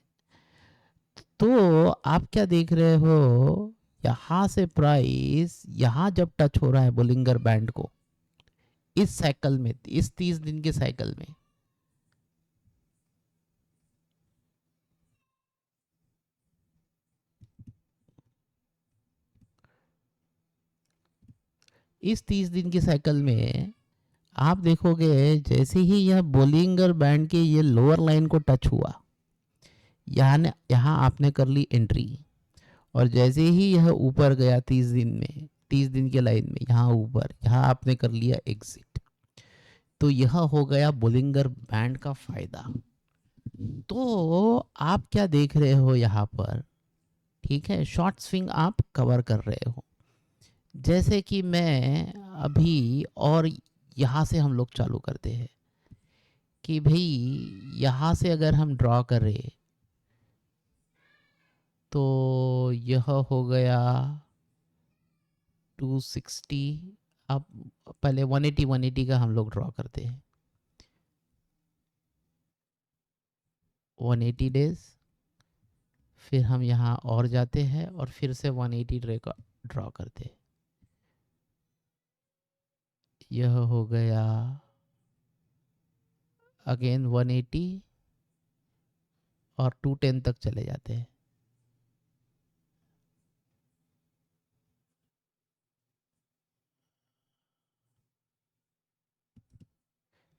तो आप क्या देख रहे हो, यहाँ से प्राइस यहाँ जब टच हो रहा है बोलिंगर बैंड को, इस साइकिल में, इस 30 दिन के साइकिल में, इस 30 दिन के साइकिल में आप देखोगे जैसे ही यह बोलिंगर बैंड के ये लोअर लाइन को टच हुआ, यहाँ आपने कर ली एंट्री, और जैसे ही यह ऊपर गया 30 दिन में, 30 दिन के लाइन में यहाँ ऊपर, यहाँ आपने कर लिया एग्जिट। तो यह हो गया बोलिंगर बैंड का फायदा। तो आप क्या देख रहे हो यहाँ पर? ठीक है, शॉर्ट स्विंग आप कवर कर रहे हो। जैसे कि मैं अभी, और यहाँ से हम लोग चालू करते हैं कि भाई यहाँ से अगर हम ड्रॉ करें तो यह हो गया 260, अब पहले 180 का हम लोग ड्रॉ करते हैं, 180 डेज, फिर हम यहाँ और जाते हैं और फिर से 180 डे का ड्रॉ करते हैं। यह हो गया अगेन 180 और 210 तक चले जाते हैं।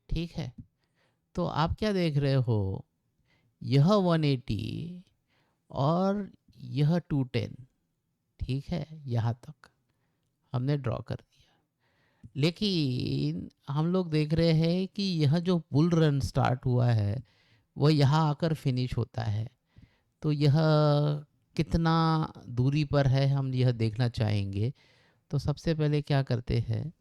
ठीक है, तो आप क्या देख रहे हो, यह 180 और यह 210, ठीक है, यहाँ तक हमने ड्रॉ कर दिया। लेकिन हम लोग देख रहे हैं कि यह जो बुल रन स्टार्ट हुआ है वो यहाँ आकर फिनिश होता है, तो यह कितना दूरी पर है हम यह देखना चाहेंगे। तो सबसे पहले क्या करते हैं,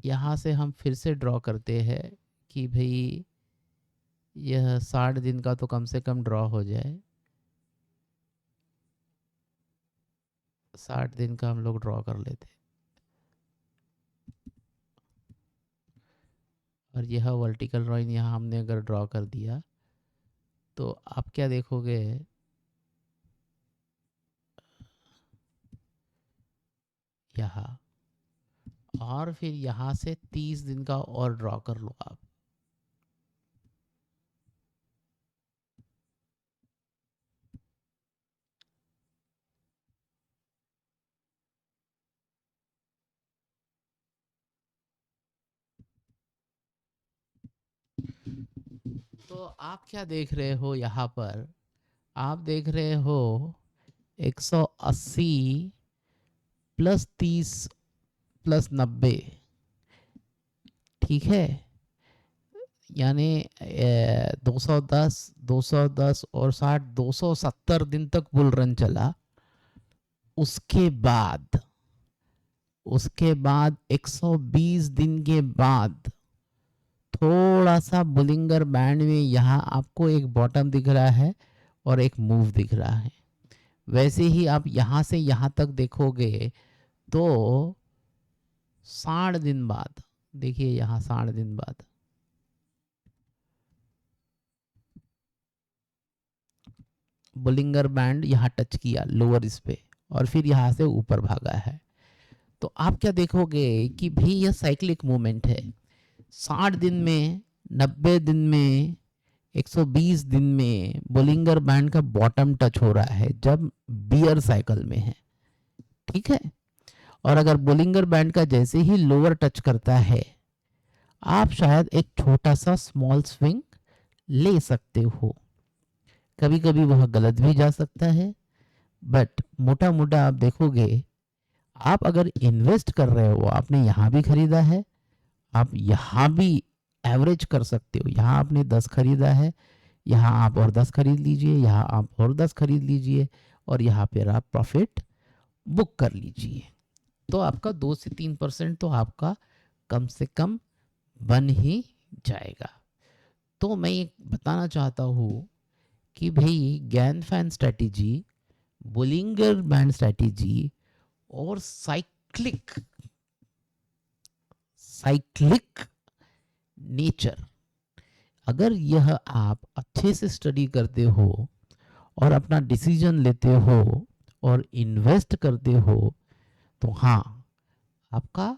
यहाँ से हम फिर से ड्रॉ करते हैं कि भाई यह 60 दिन का तो कम से कम ड्रॉ हो जाए। 60 दिन का हम लोग ड्रॉ कर लेते हैं और यह वर्टिकल लाइन यहाँ हमने अगर ड्रॉ कर दिया तो आप क्या देखोगे, यहाँ, और फिर यहाँ से 30 दिन का और ड्रॉ कर लो आप। तो आप क्या देख रहे हो यहाँ पर, आप देख रहे हो 180 प्लस 30 प्लस 90, ठीक है, यानी 210 और 60, 270 दिन तक बुल रन चला। उसके बाद 120 दिन के बाद थोड़ा सा बुलिंगर बैंड में यहाँ आपको एक बॉटम दिख रहा है और एक मूव दिख रहा है। वैसे ही आप यहाँ से यहाँ तक देखोगे तो 60 दिन बाद, देखिए यहाँ 60 दिन बाद बुलिंगर बैंड यहाँ टच किया लोअर इस पे और फिर यहाँ से ऊपर भागा है। तो आप क्या देखोगे कि भाई यह साइक्लिक मूवमेंट है। 60 दिन में, 90 दिन में, 120 दिन में बोलिंगर बैंड का बॉटम टच हो रहा है जब बियर साइकिल में है, ठीक है। और अगर बोलिंगर बैंड का जैसे ही लोअर टच करता है, आप शायद एक छोटा सा स्मॉल स्विंग ले सकते हो। कभी कभी वह गलत भी जा सकता है, बट मोटा मोटा आप देखोगे, आप अगर इन्वेस्ट कर रहे हो, आपने यहाँ भी खरीदा है, आप यहाँ भी एवरेज कर सकते हो। यहाँ आपने 10 खरीदा है, यहाँ आप और 10 खरीद लीजिए, यहाँ आप और 10 खरीद लीजिए और यहाँ पर आप प्रॉफिट बुक कर लीजिए। तो आपका 2 से 3% तो आपका कम से कम बन ही जाएगा। तो मैं ये बताना चाहता हूँ कि भाई Gann fan strategy, Bollinger band strategy और साइक्लिक नेचर, अगर यह आप अच्छे से स्टडी करते हो और अपना डिसीजन लेते हो और इन्वेस्ट करते हो, तो हाँ, आपका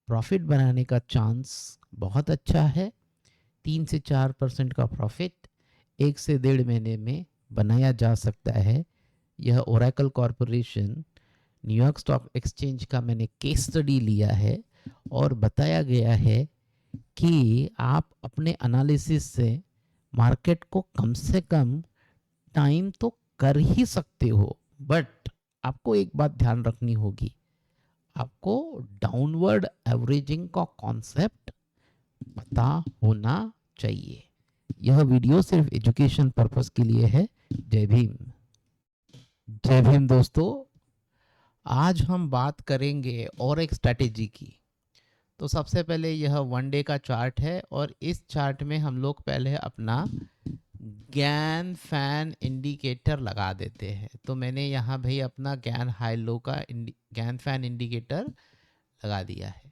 प्रॉफिट बनाने का चांस बहुत अच्छा है। 3 से 4% का प्रॉफिट 1 से 1.5 महीने में बनाया जा सकता है। यह Oracle corporation, New York stock exchange का मैंने केस स्टडी लिया है और बताया गया है कि आप अपने एनालिसिस से मार्केट को कम से कम टाइम तो कर ही सकते हो, बट आपको एक बात ध्यान रखनी होगी, आपको डाउनवर्ड एवरेजिंग का कॉन्सेप्ट पता होना चाहिए। यह वीडियो सिर्फ एजुकेशन पर्पस के लिए है। जय भीम। जय भीम दोस्तों, आज हम बात करेंगे और एक स्ट्रैटेजी की। तो सबसे पहले यह 1 डे का चार्ट है और इस चार्ट में हम लोग पहले अपना गैन फैन इंडिकेटर लगा देते हैं। तो मैंने यहाँ भाई अपना गैन हाई लो का गैन फैन इंडिकेटर लगा दिया है।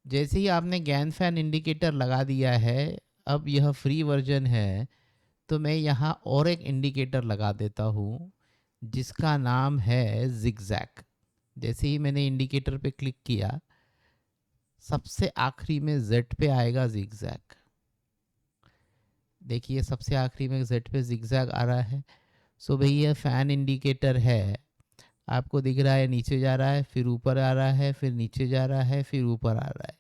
जैसे ही आपने गैन फैन इंडिकेटर लगा दिया है, अब यह फ्री वर्जन है, तो मैं यहाँ और एक इंडिकेटर लगा देता हूँ जिसका नाम है जिगजैग। जैसे ही मैंने इंडिकेटर पे क्लिक किया, सबसे आखिरी में जेड पे आएगा जिगजैग। देखिए सबसे आखिरी में जेड पे जिगजैग आ रहा है। सो भाई ये फैन इंडिकेटर है, आपको दिख रहा है नीचे जा रहा है, फिर ऊपर आ रहा है, फिर नीचे जा रहा है, फिर ऊपर आ रहा है।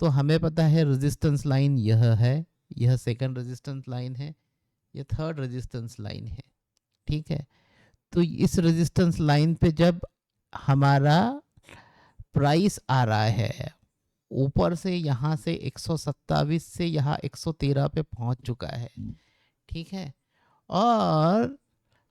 तो हमें पता है रेजिस्टेंस लाइन यह है, यह सेकंड रेजिस्टेंस लाइन है, यह थर्ड रेजिस्टेंस लाइन है। ठीक है, तो इस रेजिस्टेंस लाइन पे जब हमारा प्राइस आ रहा है ऊपर से, यहाँ से 127 से यहाँ 113 पे पहुंच चुका है। ठीक है, और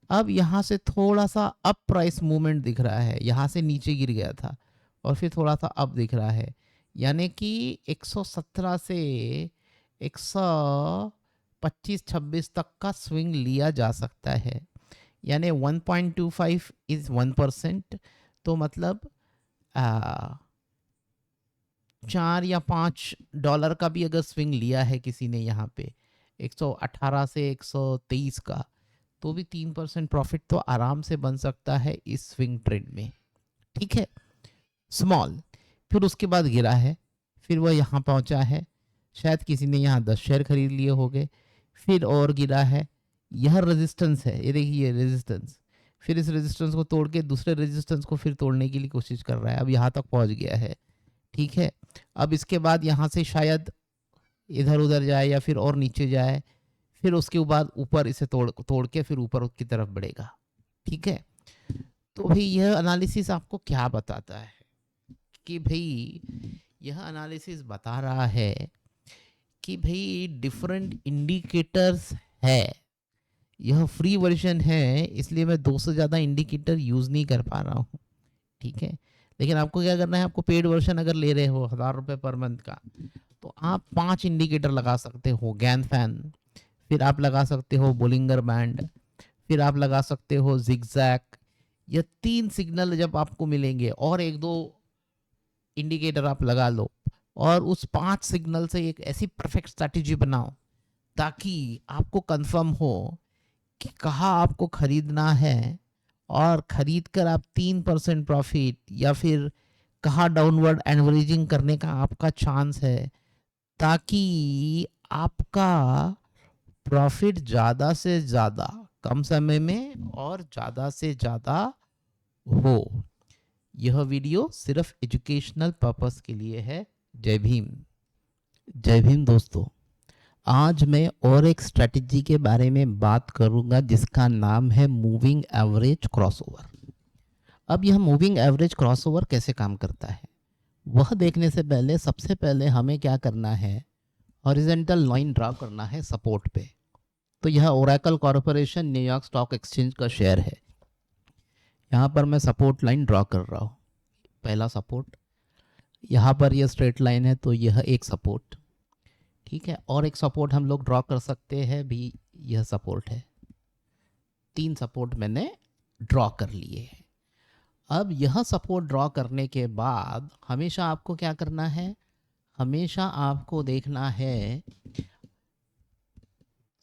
अब यहाँ से थोड़ा सा अप प्राइस मूवमेंट दिख रहा है, यहाँ से नीचे गिर गया था और फिर थोड़ा सा अप दिख रहा है, यानी कि 117 से 125-26 तक का स्विंग लिया जा सकता है। यानी 1.25 इज 1%, तो मतलब 4 या $5 का भी अगर स्विंग लिया है किसी ने यहाँ पे 118 से 123 का, तो भी 3% प्रॉफिट तो आराम से बन सकता है इस स्विंग ट्रेड में। ठीक है, स्मॉल। फिर उसके बाद गिरा है, फिर वह यहाँ पहुँचा है, शायद किसी ने यहाँ 10 शेयर खरीद लिए होंगे, फिर और गिरा है। यह रेजिस्टेंस है, ये देखिए रेजिस्टेंस। फिर इस रेजिस्टेंस को तोड़ के दूसरे रेजिस्टेंस को फिर तोड़ने की कोशिश कर रहा है, अब यहाँ तक पहुँच गया है। ठीक है, अब इसके बाद यहाँ से शायद इधर उधर जाए या फिर और नीचे जाए, फिर उसके बाद ऊपर इसे तोड़ के फिर ऊपर की तरफ बढ़ेगा। ठीक है, तो भाई यह एनालिसिस आपको क्या बताता है कि भाई यह एनालिसिस बता रहा है कि भाई डिफरेंट इंडिकेटर्स है। यह फ्री वर्जन है, इसलिए मैं 2 से ज़्यादा इंडिकेटर यूज़ नहीं कर पा रहा हूँ। ठीक है, लेकिन आपको क्या करना है, आपको पेड वर्जन अगर ले रहे हो 1000 रुपये पर मंथ का, तो आप 5 इंडिकेटर लगा सकते हो। गैन फैन, फिर आप लगा सकते हो बोलिंगर बैंड, फिर आप लगा सकते हो जिगजैग। ये 3 सिग्नल जब आपको मिलेंगे और 1-2 इंडिकेटर आप लगा लो, और उस 5 सिग्नल से एक ऐसी परफेक्ट स्ट्रैटेजी बनाओ ताकि आपको कंफर्म हो कि कहाँ आपको खरीदना है, और खरीद कर आप 3% प्रॉफिट या फिर कहाँ डाउनवर्ड एवरेजिंग करने का आपका चांस है, ताकि आपका प्रॉफिट ज़्यादा से ज़्यादा कम समय में और ज़्यादा से ज़्यादा हो। यह वीडियो सिर्फ एजुकेशनल पर्पस के लिए है। जय भीम। जय भीम दोस्तों, आज मैं और एक स्ट्रेटजी के बारे में बात करूंगा जिसका नाम है मूविंग एवरेज क्रॉसओवर। अब यह मूविंग एवरेज क्रॉसओवर कैसे काम करता है वह देखने से पहले सबसे पहले हमें क्या करना है, हॉरिजॉन्टल लाइन ड्रा करना है सपोर्ट पे। तो यह Oracle corporation New York stock exchange का शेयर है। यहाँ पर मैं सपोर्ट लाइन ड्रॉ कर रहा हूँ। पहला सपोर्ट, यहाँ पर यह स्ट्रेट लाइन है तो यह एक सपोर्ट। ठीक है, और एक सपोर्ट हम लोग ड्रॉ कर सकते हैं भी, यह सपोर्ट है। 3 सपोर्ट मैंने ड्रॉ कर लिए हैं। अब यह सपोर्ट ड्रॉ करने के बाद हमेशा आपको क्या करना है, हमेशा आपको देखना है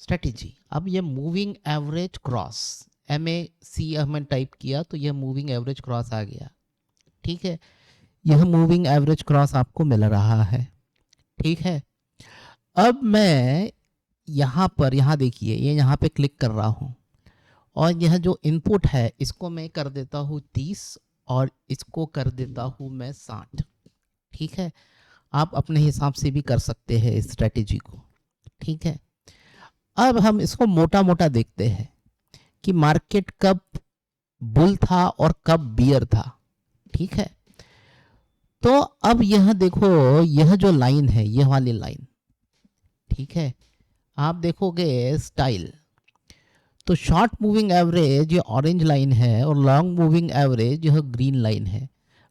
स्ट्रेटजी। अब ये मूविंग एवरेज क्रॉस, MAC हमने टाइप किया तो यह मूविंग एवरेज क्रॉस आ गया। ठीक है, यह मूविंग एवरेज क्रॉस आपको मिल रहा है। ठीक है, अब मैं यहाँ पर, यहाँ देखिए, ये यहाँ पे क्लिक कर रहा हूँ और यह जो इनपुट है इसको मैं कर देता हूँ 30 और इसको कर देता हूँ मैं 60। ठीक है, आप अपने हिसाब से भी कर सकते हैं इस स्ट्रेटेजी को। ठीक है, अब हम इसको मोटा मोटा देखते हैं कि मार्केट कब बुल था और कब बियर था। ठीक है, तो अब यह देखो, यह जो लाइन है, यह वाली लाइन, ठीक है, आप देखोगे स्टाइल, तो शॉर्ट मूविंग एवरेज ये ऑरेंज लाइन है और लॉन्ग मूविंग एवरेज यह ग्रीन लाइन है।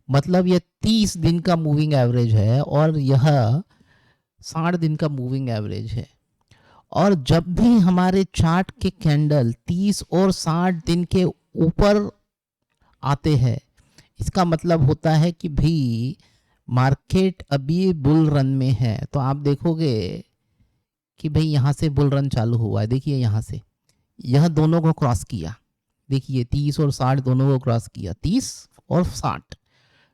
मतलब यह 30 दिन का मूविंग एवरेज है और यह 60 दिन का मूविंग एवरेज है। और जब भी हमारे चार्ट के कैंडल 30 और 60 दिन के ऊपर आते हैं, इसका मतलब होता है कि भी मार्केट अभी बुल रन में है, तो आप देखोगे कि भाई यहाँ से बुल रन चालू हुआ है। देखिए यहाँ से यह दोनों को क्रॉस किया, देखिए 30 और 60 दोनों को क्रॉस किया, 30 और 60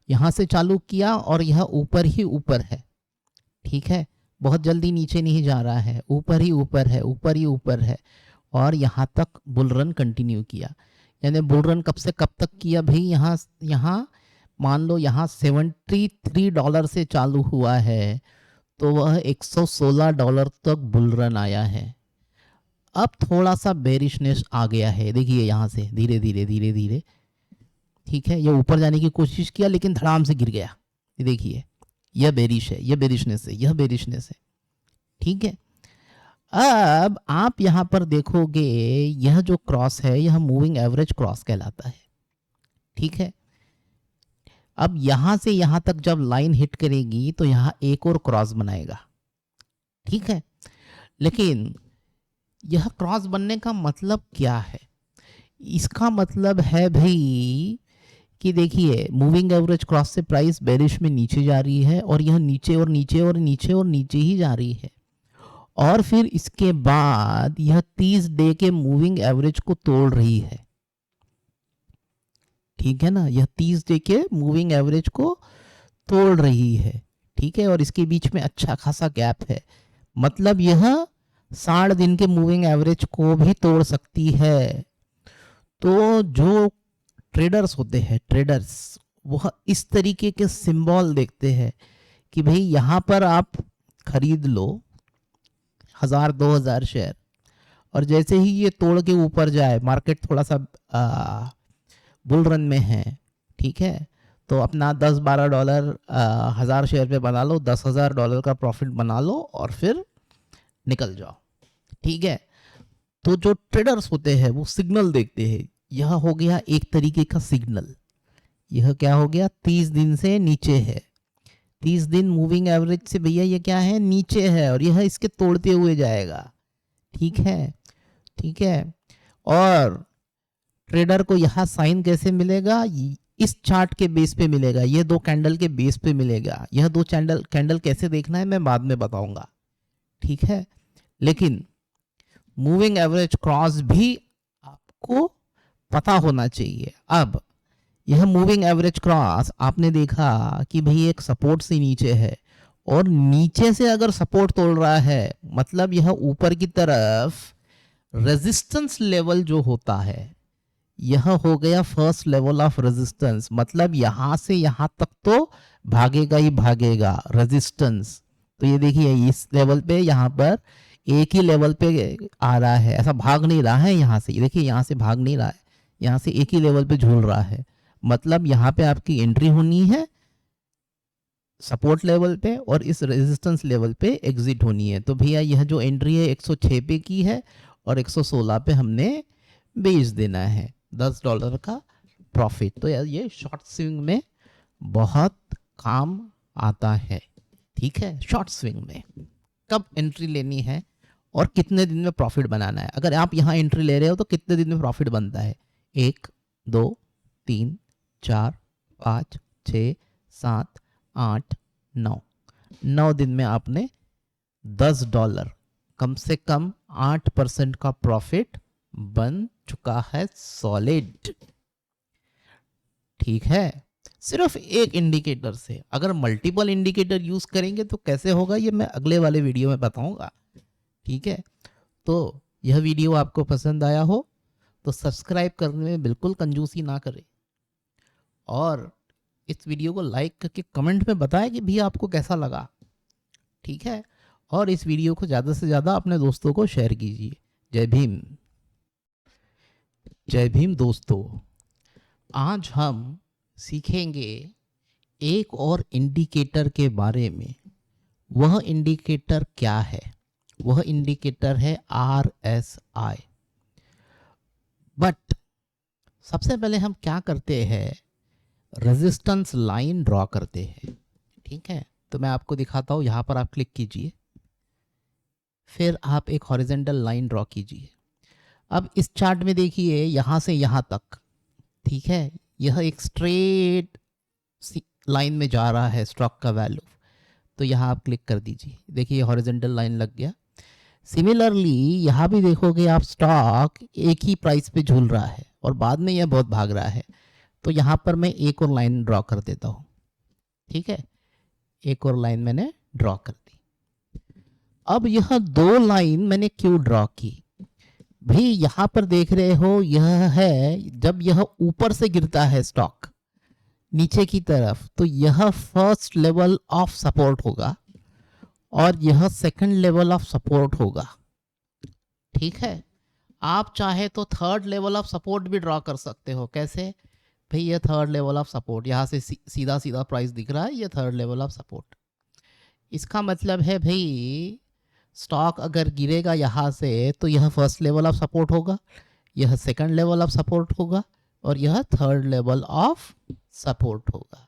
यहाँ से चालू किया और यह ऊपर ही ऊपर है। ठीक है, बहुत जल्दी नीचे नहीं जा रहा है, ऊपर ही ऊपर है, ऊपर ही ऊपर है, और यहाँ तक बुल रन कंटिन्यू किया। यानी बुल रन कब से कब तक किया भाई, यहाँ मान लो यहाँ $73 से चालू हुआ है, तो वह $116 तक बुल रन आया है। अब थोड़ा सा बेरिशनेस आ गया है, देखिए यहाँ से धीरे धीरे धीरे धीरे, ठीक है, ये ऊपर जाने की कोशिश किया लेकिन धड़ाम से गिर गया। देखिए यह बेरिश है, यह बेरिशनेस है, यह बेरिशनेस है। ठीक है, अब आप यहाँ पर देखोगे यह जो क्रॉस है यह मूविंग एवरेज क्रॉस कहलाता है। ठीक है, अब यहाँ से यहाँ तक जब लाइन हिट करेगी तो यहाँ एक और क्रॉस बनाएगा। ठीक है, लेकिन यह क्रॉस बनने का मतलब क्या है? इसका मतलब है भाई कि देखिए मूविंग एवरेज क्रॉस से प्राइस बेरिश में नीचे जा रही है, और यह नीचे और नीचे और नीचे और नीचे ही जा रही है, और फिर इसके बाद यह 30 डे के मूविंग एवरेज को तोड़ रही है। ठीक है ना, यह 30 डे के मूविंग एवरेज को तोड़ रही है। ठीक है, और इसके बीच में अच्छा खासा गैप है, मतलब यह 60 दिन के मूविंग एवरेज को भी तोड़ सकती है। तो जो ट्रेडर्स होते हैं, ट्रेडर्स, वह इस तरीके के सिंबल देखते हैं कि भाई यहाँ पर आप खरीद लो 1000-2000 शेयर, और जैसे ही ये तोड़ के ऊपर जाए, मार्केट थोड़ा सा बुल रन में है, ठीक है, तो अपना $10-12 1000 शेयर पे बना लो, $10,000 का प्रॉफिट बना लो और फिर निकल जाओ। ठीक है, तो जो ट्रेडर्स होते हैं वो सिग्नल देखते हैं। यह हो गया एक तरीके का सिग्नल, यह क्या हो गया, 30 दिन से नीचे है, 30 दिन मूविंग एवरेज से भैया ये क्या है, नीचे है, और यह इसके तोड़ते हुए जाएगा। ठीक है, ठीक है, और ट्रेडर को यह साइन कैसे मिलेगा, इस चार्ट के बेस पे मिलेगा, ये दो कैंडल के बेस पे मिलेगा। यह दो कैंडल कैसे देखना है मैं बाद में बताऊंगा। ठीक है, लेकिन मूविंग एवरेज क्रॉस भी आपको पता होना चाहिए। अब यह मूविंग एवरेज क्रॉस आपने देखा कि भाई एक सपोर्ट से नीचे है, और नीचे से अगर सपोर्ट तोड़ रहा है, मतलब यह ऊपर की तरफ रेजिस्टेंस लेवल जो होता है, यह हो गया फर्स्ट लेवल ऑफ रेजिस्टेंस, मतलब यहां से यहां तक तो भागेगा ही भागेगा रेजिस्टेंस। तो ये देखिए इस लेवल पे, यहाँ पर एक ही लेवल पे आ रहा है, ऐसा भाग नहीं रहा है यहाँ से, देखिए यहाँ से भाग नहीं रहा है, यहाँ से एक ही लेवल पे झूल रहा है, मतलब यहाँ पे आपकी एंट्री होनी है सपोर्ट लेवल पे, और इस रेजिस्टेंस लेवल पे एग्जिट होनी है। तो भैया यह जो एंट्री है 106 पे की है, और 116 पे हमने बेच देना है, $10 का प्रॉफिट। तो यार ये शॉर्ट स्विंग में बहुत काम आता है। ठीक है, शॉर्ट स्विंग में कब एंट्री लेनी है और कितने दिन में प्रॉफिट बनाना है। अगर आप यहाँ एंट्री ले रहे हो तो कितने दिन में प्रॉफिट बनता है, 1 2 3 4 5 6 7 8 9 दिन में आपने $10 कम से कम 8% का प्रॉफिट बन चुका है सॉलिड। ठीक है, सिर्फ एक इंडिकेटर से। अगर मल्टीपल इंडिकेटर यूज करेंगे तो कैसे होगा ये मैं अगले वाले वीडियो में बताऊंगा। ठीक है, तो यह वीडियो आपको पसंद आया हो तो सब्सक्राइब करने में बिल्कुल कंजूसी ना करें, और इस वीडियो को लाइक करके कमेंट में बताएं कि भैया आपको कैसा लगा। ठीक है, और इस वीडियो को ज़्यादा से ज़्यादा अपने दोस्तों को शेयर कीजिए। जय भीम। जय भीम दोस्तों, आज हम सीखेंगे एक और इंडिकेटर के बारे में। वह इंडिकेटर क्या है? वह इंडिकेटर है RSI। बट सबसे पहले हम क्या करते हैं, रेजिस्टेंस लाइन ड्रॉ करते हैं। ठीक है, तो मैं आपको दिखाता हूँ। यहाँ पर आप क्लिक कीजिए, फिर आप एक हॉरिजेंटल लाइन ड्रॉ कीजिए। अब इस चार्ट में देखिए यहाँ से यहाँ तक, ठीक है, यह एक स्ट्रेट लाइन में जा रहा है स्टॉक का वैल्यू, तो यहाँ आप क्लिक कर दीजिए, देखिए हॉरिजॉन्टल लाइन लग गया। सिमिलरली यहाँ भी देखोगे आप, स्टॉक एक ही प्राइस पे झूल रहा है और बाद में यह बहुत भाग रहा है, तो यहाँ पर मैं एक और लाइन ड्रॉ कर देता हूँ। ठीक है, एक और लाइन मैंने ड्रॉ कर दी। अब यह दो लाइन मैंने क्यों ड्रॉ की भाई, यहाँ पर देख रहे हो, यह है जब यह ऊपर से गिरता है स्टॉक नीचे की तरफ, तो यह फर्स्ट लेवल ऑफ सपोर्ट होगा और यह सेकंड लेवल ऑफ सपोर्ट होगा। ठीक है, आप चाहे तो थर्ड लेवल ऑफ सपोर्ट भी ड्रॉ कर सकते हो। कैसे भाई, ये थर्ड लेवल ऑफ सपोर्ट, यहाँ से सीधा सीधा प्राइस दिख रहा है, ये थर्ड लेवल ऑफ सपोर्ट। इसका मतलब है भाई, स्टॉक अगर गिरेगा यहाँ से तो यह फर्स्ट लेवल ऑफ सपोर्ट होगा, यह सेकंड लेवल ऑफ सपोर्ट होगा और यह थर्ड लेवल ऑफ सपोर्ट होगा।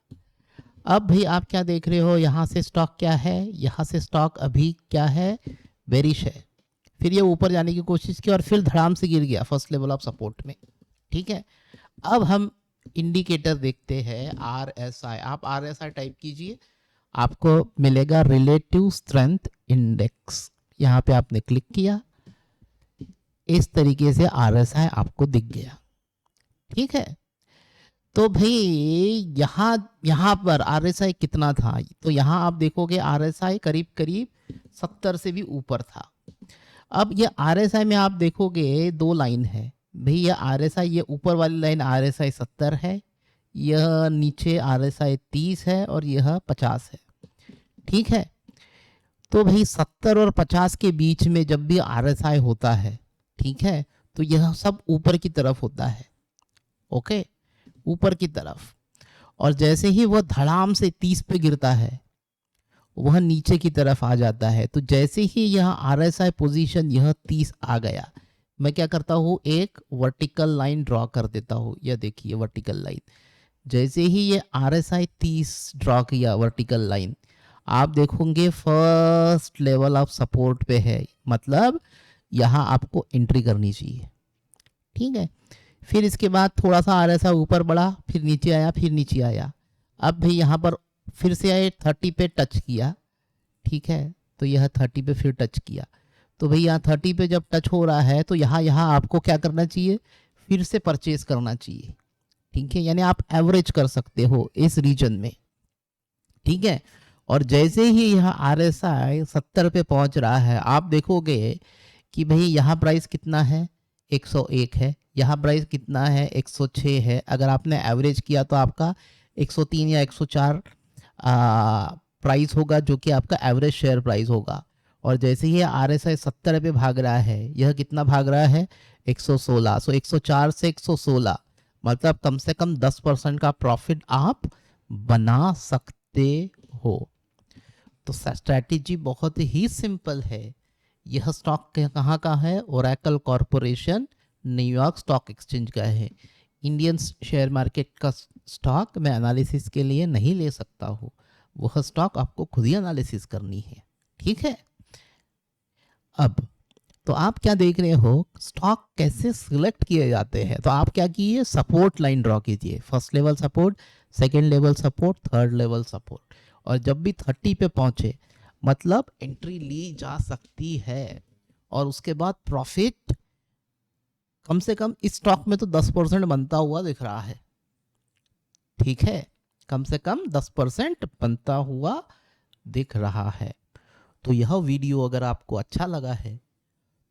अब भाई आप क्या देख रहे हो, यहाँ से स्टॉक क्या है, यहाँ से स्टॉक अभी क्या है, बेरिश है। फिर ये ऊपर जाने की कोशिश की और फिर धड़ाम से गिर गया फर्स्ट लेवल ऑफ सपोर्ट में। ठीक है, अब हम इंडिकेटर देखते हैं RSI। आप RSI टाइप कीजिए, आपको मिलेगा रिलेटिव स्ट्रेंथ इंडेक्स। यहाँ पे आपने क्लिक किया, इस तरीके से RSI आपको दिख गया। ठीक है, तो भाई यहाँ पर RSI कितना था, तो यहाँ आप देखोगे RSI करीब करीब 70 से भी ऊपर था। अब ये RSI में आप देखोगे दो लाइन है भाई, ये RSI, ये ऊपर वाली लाइन RSI 70 है, यह नीचे RSI 30 है और यह 50 है। ठीक है, तो भाई 70 और 50 के बीच में जब भी RSI होता है, ठीक है, तो यह सब ऊपर की तरफ होता है। ओके, ऊपर की तरफ। और जैसे ही वह धड़ाम से 30 पे गिरता है, वह नीचे की तरफ आ जाता है। तो जैसे ही यह RSI पोजीशन यह 30 आ गया, मैं क्या करता हूँ, एक वर्टिकल लाइन ड्रॉ कर देता हूँ। यह देखिए वर्टिकल लाइन, जैसे ही ये RSI 30 ड्रॉ किया वर्टिकल लाइन, आप देखोगे फर्स्ट लेवल ऑफ सपोर्ट पे है, मतलब यहाँ आपको एंट्री करनी चाहिए। ठीक है, फिर इसके बाद थोड़ा सा RSI ऊपर बढ़ा, फिर नीचे आया, फिर नीचे आया। अब भी यहाँ पर फिर से आए 30 पे टच किया। ठीक है, तो यह 30 पे फिर टच किया। तो भाई यहाँ 30 पे जब टच हो रहा है, तो यहाँ आपको क्या करना चाहिए, फिर से परचेज करना चाहिए। ठीक है, यानी आप एवरेज कर सकते हो इस रीजन में। ठीक है, और जैसे ही यह RSI 70 पे पहुंच रहा है, आप देखोगे कि भाई यहाँ प्राइस कितना है, 101 है, यहाँ प्राइस कितना है, 106 है। अगर आपने एवरेज किया तो आपका 103 या 104 प्राइस होगा, जो कि आपका एवरेज शेयर प्राइस होगा। और जैसे ही RSI 70 पे भाग रहा है, यह कितना भाग रहा है, 116। सो 104 से 116, मतलब कम से कम 10% का प्रॉफिट आप बना सकते हो। तो स्ट्रैटेजी बहुत ही सिंपल है। यह स्टॉक कहाँ का है, Oracle corporation New York stock exchange का है। इंडियन शेयर मार्केट का स्टॉक मैं एनालिसिस के लिए नहीं ले सकता हूँ, वह स्टॉक आपको खुद ही एनालिसिस करनी है। ठीक है, अब तो आप क्या देख रहे हो, स्टॉक कैसे सिलेक्ट किए जाते हैं। तो आप क्या कीजिए, सपोर्ट लाइन ड्रॉ कीजिए, first level support, second level support, third level support. और जब भी 30 पे पहुंचे, मतलब एंट्री ली जा सकती है। और उसके बाद प्रॉफिट कम से कम इस स्टॉक में तो 10% बनता हुआ दिख रहा है। ठीक है, कम से कम 10% बनता हुआ दिख रहा है। तो यह वीडियो अगर आपको अच्छा लगा है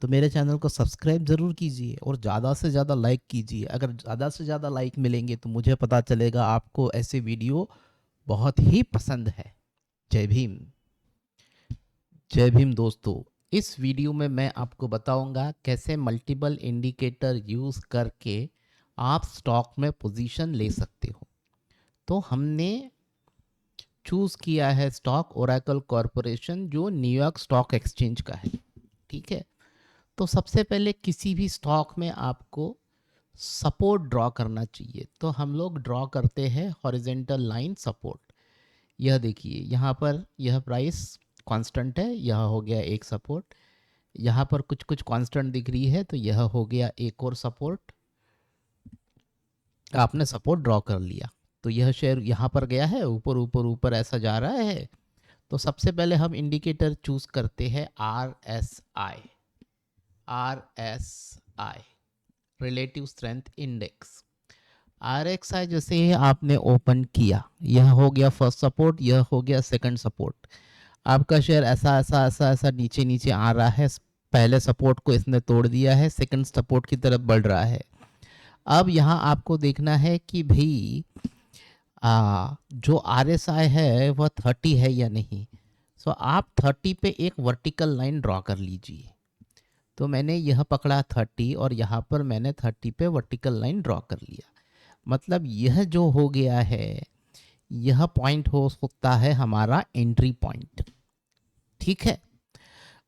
तो मेरे चैनल को सब्सक्राइब ज़रूर कीजिए और ज़्यादा से ज़्यादा लाइक कीजिए। अगर ज़्यादा से ज़्यादा लाइक मिलेंगे तो मुझे पता चलेगा आपको ऐसे वीडियो बहुत ही पसंद है। जय भीम। जय भीम दोस्तों, इस वीडियो में मैं आपको बताऊंगा कैसे मल्टीपल इंडिकेटर यूज़ करके आप स्टॉक में पोजीशन ले सकते हो। तो हमने चूज़ किया है स्टॉक ओरेकल कॉरपोरेशन, जो न्यूयॉर्क स्टॉक एक्सचेंज का है। ठीक है, तो सबसे पहले किसी भी स्टॉक में आपको सपोर्ट ड्रॉ करना चाहिए। तो हम लोग ड्रॉ करते हैं हॉरिजेंटल लाइन सपोर्ट। यह देखिए, यहाँ पर यह प्राइस कांस्टेंट है, यह हो गया एक सपोर्ट। यहाँ पर कुछ कुछ कांस्टेंट दिख रही है, तो यह हो गया एक और सपोर्ट। आपने सपोर्ट ड्रॉ कर लिया। तो यह शेयर यहाँ पर गया है, ऊपर ऊपर ऊपर ऐसा जा रहा है। तो सबसे पहले हम इंडिकेटर चूज करते हैं RSI, relative strength index. RXI जैसे ही आपने ओपन किया, यह हो गया फर्स्ट सपोर्ट, यह हो गया सेकंड सपोर्ट। आपका शेयर ऐसा ऐसा ऐसा ऐसा नीचे नीचे आ रहा है, पहले सपोर्ट को इसने तोड़ दिया है, सेकंड सपोर्ट की तरफ बढ़ रहा है। अब यहाँ आपको देखना है कि भाई जो RSI है वह 30 है या नहीं। सो आप 30 पे एक वर्टिकल लाइन ड्रॉ कर लीजिए। तो मैंने यह पकड़ा 30 और यहाँ पर मैंने 30 पे वर्टिकल लाइन ड्रॉ कर लिया। मतलब यह जो हो गया है, यह पॉइंट हो सकता है हमारा एंट्री पॉइंट। ठीक है,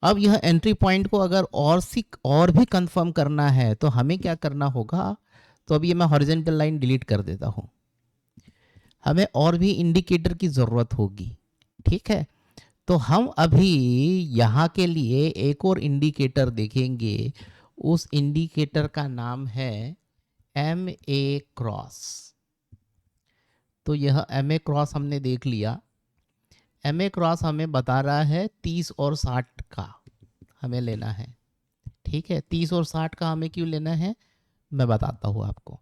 अब यह एंट्री पॉइंट को अगर और भी कंफर्म करना है तो हमें क्या करना होगा। तो अब ये मैं हॉरिजॉन्टल लाइन डिलीट कर देता हूँ, हमें और भी इंडिकेटर की ज़रूरत होगी। ठीक है, तो हम अभी यहाँ के लिए एक और इंडिकेटर देखेंगे। उस इंडिकेटर का नाम है MA क्रॉस। तो यह MA क्रॉस हमने देख लिया। MA क्रॉस हमें बता रहा है 30 और 60 का हमें लेना है। ठीक है, 30 और 60 का हमें क्यों लेना है मैं बताता हूँ आपको।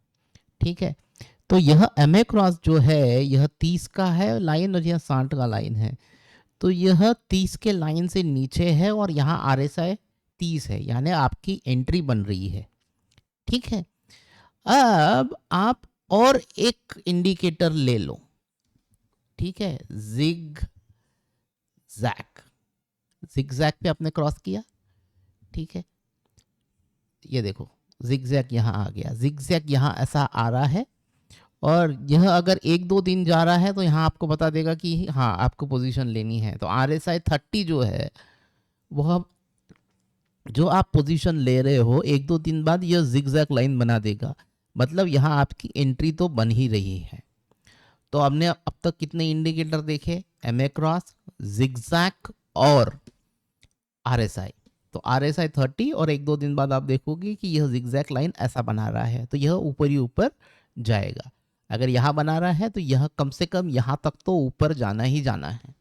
ठीक है, तो यह MA क्रॉस जो है यह 30 का है लाइन और यह 60 का लाइन है। तो यह 30 के लाइन से नीचे है और यहाँ RSI 30 है, यानी आपकी एंट्री बन रही है। ठीक है, अब आप और एक इंडिकेटर ले लो। ठीक है, जिगजैग पे आपने क्रॉस किया। ठीक है, ये देखो जिगजैग यहाँ आ गया, जिगजैग यहाँ ऐसा आ रहा है और यह अगर 1-2 दिन जा रहा है तो यहाँ आपको बता देगा कि हाँ आपको पोजीशन लेनी है। तो RSI 30 जो है वह जो आप पोजीशन ले रहे हो 1-2 दिन बाद यह जिगजैग लाइन बना देगा। मतलब यहाँ आपकी एंट्री तो बन ही रही है। तो हमने अब तक कितने इंडिकेटर देखे, MA क्रॉस, जिगजैग और RSI। तो RSI 30 और 1-2 दिन बाद आप देखोगे कि यह जिगजैग लाइन ऐसा बना रहा है, तो यह ऊपर ही ऊपर जाएगा। अगर यहाँ बना रहा है तो यह कम से कम यहाँ तक तो ऊपर जाना ही जाना है।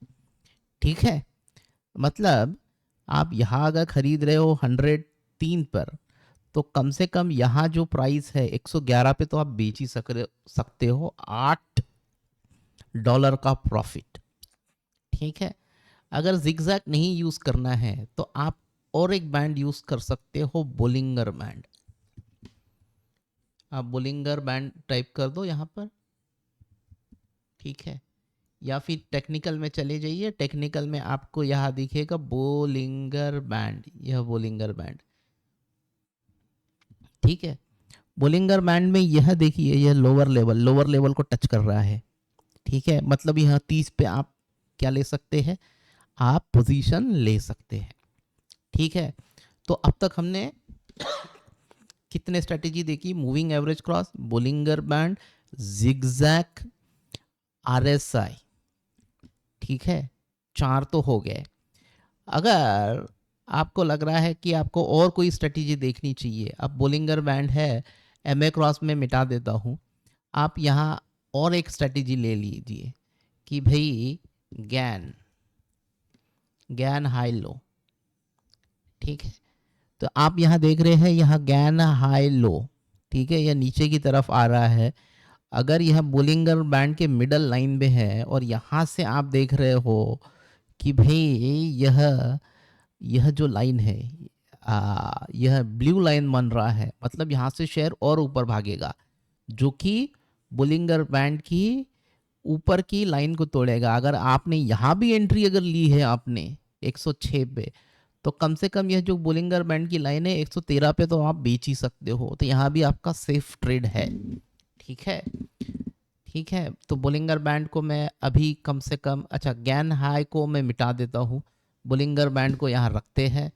ठीक है, मतलब आप यहाँ अगर खरीद रहे हो 103 पर, तो कम से कम यहाँ जो प्राइस है 111 पे तो आप बेच ही सकते हो, $8 का प्रॉफिट। ठीक है, अगर जिगजैग नहीं यूज करना है तो आप और एक बैंड यूज कर सकते हो, बोलिंगर बैंड। आप बोलिंगर बैंड टाइप कर दो यहाँ पर। ठीक है, या फिर टेक्निकल में चले जाइए, टेक्निकल में आपको यहाँ दिखेगा बोलिंगर बैंड, यह बोलिंगर बैंड। ठीक है, बोलिंगर बैंड में यह देखिए यह लोअर लेवल को टच कर रहा है। ठीक है, मतलब यह 30 पे आप क्या ले सकते हैं, आप पोजीशन ले सकते हैं। ठीक है, तो अब तक हमने कितने स्ट्रेटेजी देखी, moving average cross, Bollinger band, zigzag, RSI। ठीक है, 4 तो हो गए। अगर आपको लग रहा है कि आपको और कोई स्ट्रेटेजी देखनी चाहिए, अब बोलिंगर बैंड है, MA क्रॉस में मिटा देता हूँ। आप यहाँ और एक स्ट्रेटेजी ले लीजिए कि भाई गैन हाई लो। ठीक है, तो आप यहाँ देख रहे हैं यहाँ गैन हाई लो। ठीक है, यह नीचे की तरफ आ रहा है। अगर यह बोलिंगर बैंड के मिडल लाइन में है और यहाँ से आप देख रहे हो कि भाई यह जो लाइन है यह ब्लू लाइन बन रहा है, मतलब यहाँ से शेयर और ऊपर भागेगा, जो कि बोलिंगर बैंड की ऊपर की लाइन को तोड़ेगा। अगर आपने यहाँ भी एंट्री अगर ली है आपने 106 पे, तो कम से कम यह जो बोलिंगर बैंड की लाइन है 113 पे तो आप बेच ही सकते हो। तो यहाँ भी आपका सेफ ट्रेड है। ठीक है, ठीक है, तो बोलिंगर बैंड को मैं अभी कम से कम, अच्छा गैन हाई को मैं मिटा देता हूँ, बोलिंगर बैंड को यहाँ रखते हैं।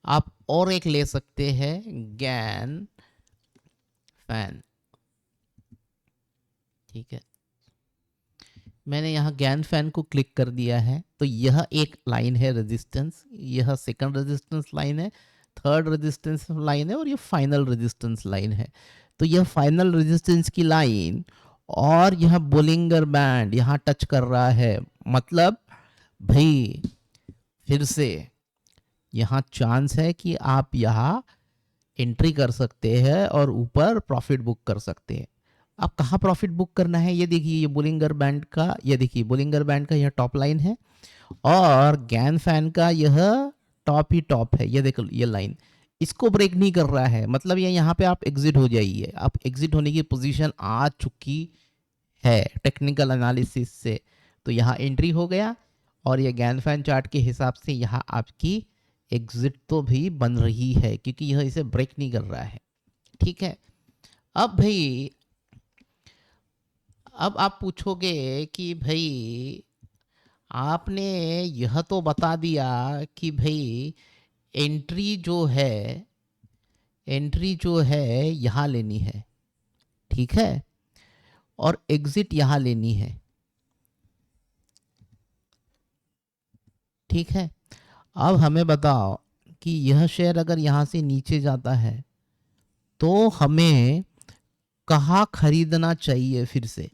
आप और एक ले सकते हैं गैन फैन। ठीक है, मैंने यहाँ गैन फैन को क्लिक कर दिया है। तो यह एक लाइन है रेजिस्टेंस, यह सेकंड रेजिस्टेंस लाइन है, थर्ड रेजिस्टेंस लाइन है और ये फाइनल रेजिस्टेंस लाइन है। तो यह फाइनल रेजिस्टेंस की लाइन और यह बोलिंगर बैंड यहाँ टच कर रहा है, मतलब भाई फिर से यहाँ चांस है कि आप यहाँ एंट्री कर सकते हैं और ऊपर प्रॉफिट बुक कर सकते हैं। अब कहाँ प्रॉफिट बुक करना है, ये देखिए, ये बोलिंगर बैंड का, ये देखिए बोलिंगर बैंड का यह टॉप लाइन है और गैन फैन का यह टॉप ही टॉप है। ये देखो ये लाइन इसको ब्रेक नहीं कर रहा है, मतलब ये यहाँ पे आप एग्जिट हो जाइए। आप एग्जिट होने की पोजीशन आ चुकी है टेक्निकल एनालिसिस से, तो यहाँ एंट्री हो गया और ये गैन फैन चार्ट के हिसाब से यहाँ आपकी एग्जिट तो भी बन रही है क्योंकि यह इसे ब्रेक नहीं कर रहा है। ठीक है, अब भाई अब आप पूछोगे कि भाई आपने यह तो बता दिया कि भाई एंट्री जो है यहाँ लेनी है, ठीक है, और एग्जिट यहाँ लेनी है, ठीक है। अब हमें बताओ कि यह शेयर अगर यहाँ से नीचे जाता है तो हमें कहाँ खरीदना चाहिए फिर से।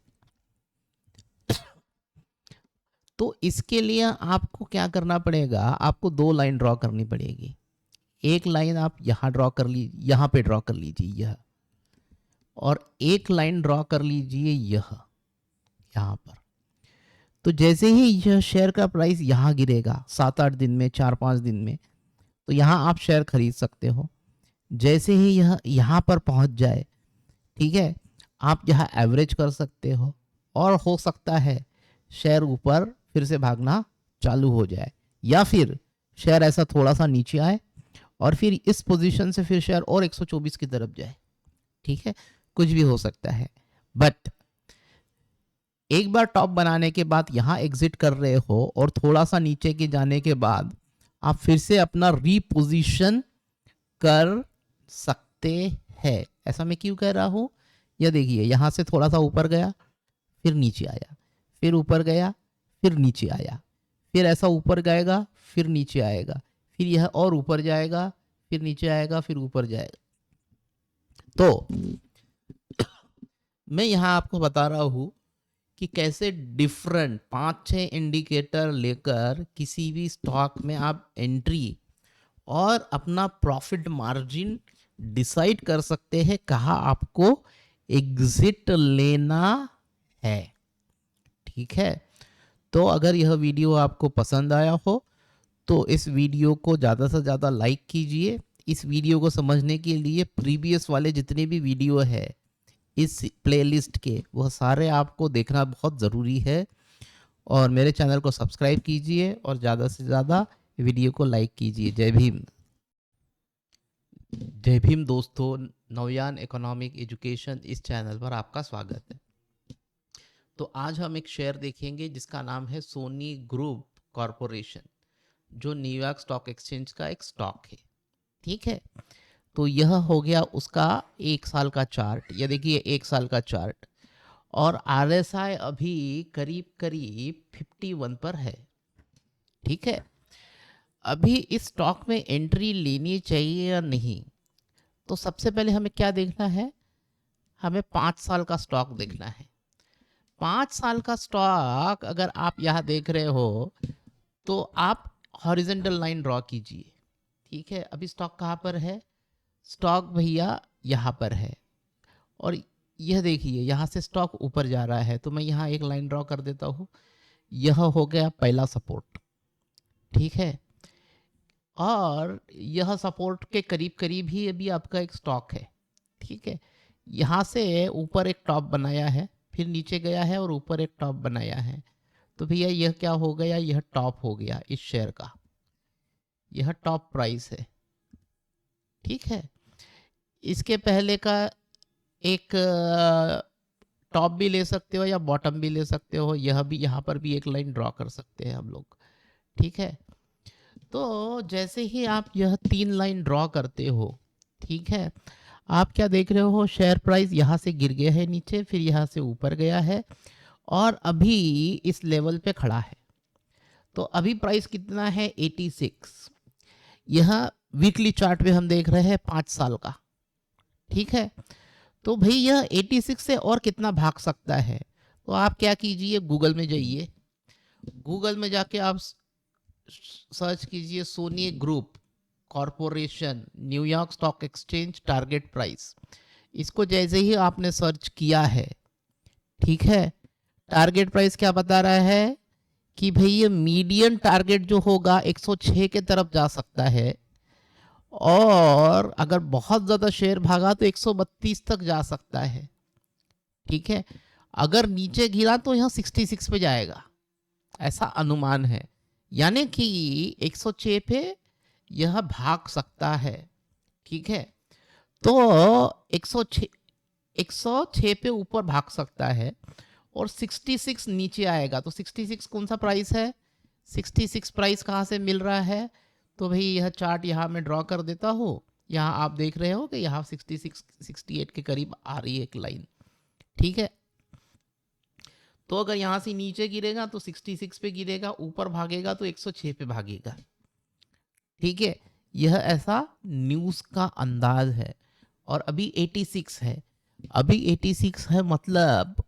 तो इसके लिए आपको क्या करना पड़ेगा, आपको दो लाइन ड्रॉ करनी पड़ेगी। एक लाइन आप यहाँ ड्रॉ कर लीजिए, यहाँ पे ड्रॉ कर लीजिए यह, और एक लाइन ड्रॉ कर लीजिए यहाँ पर। तो जैसे ही यह शेयर का प्राइस यहाँ गिरेगा 7-8 दिन में, 4-5 दिन में, तो यहाँ आप शेयर खरीद सकते हो। जैसे ही यह यहाँ पर पहुँच जाए, ठीक है, आप यहाँ एवरेज कर सकते हो और हो सकता है शेयर ऊपर फिर से भागना चालू हो जाए, या फिर शेयर ऐसा थोड़ा सा नीचे आए और फिर इस पोजीशन से फिर शेयर और 124 की तरफ जाए। ठीक है, कुछ भी हो सकता है, बट एक बार टॉप बनाने के बाद यहाँ एग्जिट कर रहे हो और थोड़ा सा नीचे के जाने के बाद आप फिर से अपना रीपोजिशन कर सकते हैं। ऐसा मैं क्यों कह रहा हूँ, यह देखिए, यहाँ से थोड़ा सा ऊपर गया, फिर नीचे आया, फिर ऊपर गया, फिर नीचे आया, फिर ऐसा ऊपर जाएगा, फिर नीचे आएगा, फिर यह और ऊपर जाएगा, फिर नीचे आएगा, फिर ऊपर जाएगा। तो मैं यहाँ आपको बता रहा हूँ कि कैसे डिफरेंट 5-6 इंडिकेटर लेकर किसी भी स्टॉक में आप एंट्री और अपना प्रॉफिट मार्जिन डिसाइड कर सकते हैं, कहाँ आपको एग्जिट लेना है। ठीक है, तो अगर यह वीडियो आपको पसंद आया हो तो इस वीडियो को ज़्यादा से ज़्यादा लाइक कीजिए। इस वीडियो को समझने के लिए प्रीवियस वाले जितने भी वीडियो है इस प्लेलिस्ट के, वह सारे आपको देखना बहुत ज़रूरी है। और मेरे चैनल को सब्सक्राइब कीजिए और ज़्यादा से ज़्यादा वीडियो को लाइक कीजिए। जय भीम। जय भीम दोस्तों, नवयान इकोनॉमिक एजुकेशन इस चैनल पर आपका स्वागत है। तो आज हम एक शेयर देखेंगे जिसका नाम है सोनी ग्रुप कॉरपोरेशन, जो न्यूयॉर्क स्टॉक एक्सचेंज का एक स्टॉक है। ठीक है, तो यह हो गया उसका 1 साल का चार्ट। ये देखिए 1 साल का चार्ट, और RSI अभी करीब करीब 51 पर है। ठीक है, अभी इस स्टॉक में एंट्री लेनी चाहिए या नहीं, तो सबसे पहले हमें क्या देखना है, हमें 5 साल का स्टॉक देखना है। 5 साल का स्टॉक अगर आप यहाँ देख रहे हो तो आप हॉरिजॉन्टल लाइन ड्रॉ कीजिए। ठीक है, अभी स्टॉक कहाँ पर है, स्टॉक भैया यहाँ पर है, और यह देखिए यहाँ से स्टॉक ऊपर जा रहा है, तो मैं यहाँ एक लाइन ड्रॉ कर देता हूँ। यह हो गया पहला सपोर्ट। ठीक है, और यह सपोर्ट के करीब करीब ही अभी आपका एक स्टॉक है। ठीक है, यहाँ से ऊपर एक टॉप बनाया है, फिर नीचे गया है और ऊपर एक टॉप बनाया है, तो भैया यह क्या हो गया, यह टॉप हो गया इस शेयर का, यह टॉप प्राइस है। ठीक है, इसके पहले का एक टॉप भी ले सकते हो या बॉटम भी ले सकते हो, यह भी, यहाँ पर भी एक लाइन ड्रॉ कर सकते हैं हम लोग। ठीक है, तो जैसे ही आप यह 3 लाइन ड्रॉ करते हो, ठीक है, आप क्या देख रहे हो, शेयर प्राइस यहाँ से गिर गया है नीचे, फिर यहाँ से ऊपर गया है और अभी इस लेवल पे खड़ा है। तो अभी प्राइस कितना है, 86। यह वीकली चार्ट पे हम देख रहे हैं 5 साल का। ठीक है, तो भाई यह 86 से और कितना भाग सकता है? तो आप क्या कीजिए, गूगल में जाइए, गूगल में जाके आप सर्च कीजिए Sony group corporation New York stock exchange target price. इसको जैसे ही आपने सर्च किया है, ठीक है, टारगेट प्राइस क्या बता रहा है कि भाई ये मीडियन टारगेट जो होगा 106 के तरफ जा सकता है, और अगर बहुत ज़्यादा शेयर भागा तो 132 तक जा सकता है। ठीक है, अगर नीचे गिरा तो यहाँ 66 पे जाएगा, ऐसा अनुमान है। यानी कि 106 पे यह भाग सकता है। ठीक है, तो 106 पे ऊपर भाग सकता है और 66 नीचे आएगा। तो 66 कौन सा प्राइस है? 66 प्राइस कहाँ से मिल रहा है? तो भाई यह चार्ट यहाँ मैं ड्रॉ कर देता हूँ। यहाँ आप देख रहे हो कि यहाँ 66 68 के करीब आ रही है एक लाइन। ठीक है, तो अगर यहाँ से नीचे गिरेगा तो 66 पे गिरेगा, ऊपर भागेगा तो 106 पे भागेगा। ठीक है, यह ऐसा न्यूज़ का अंदाज है। और अभी 86 है, अभी 86 है, मतलब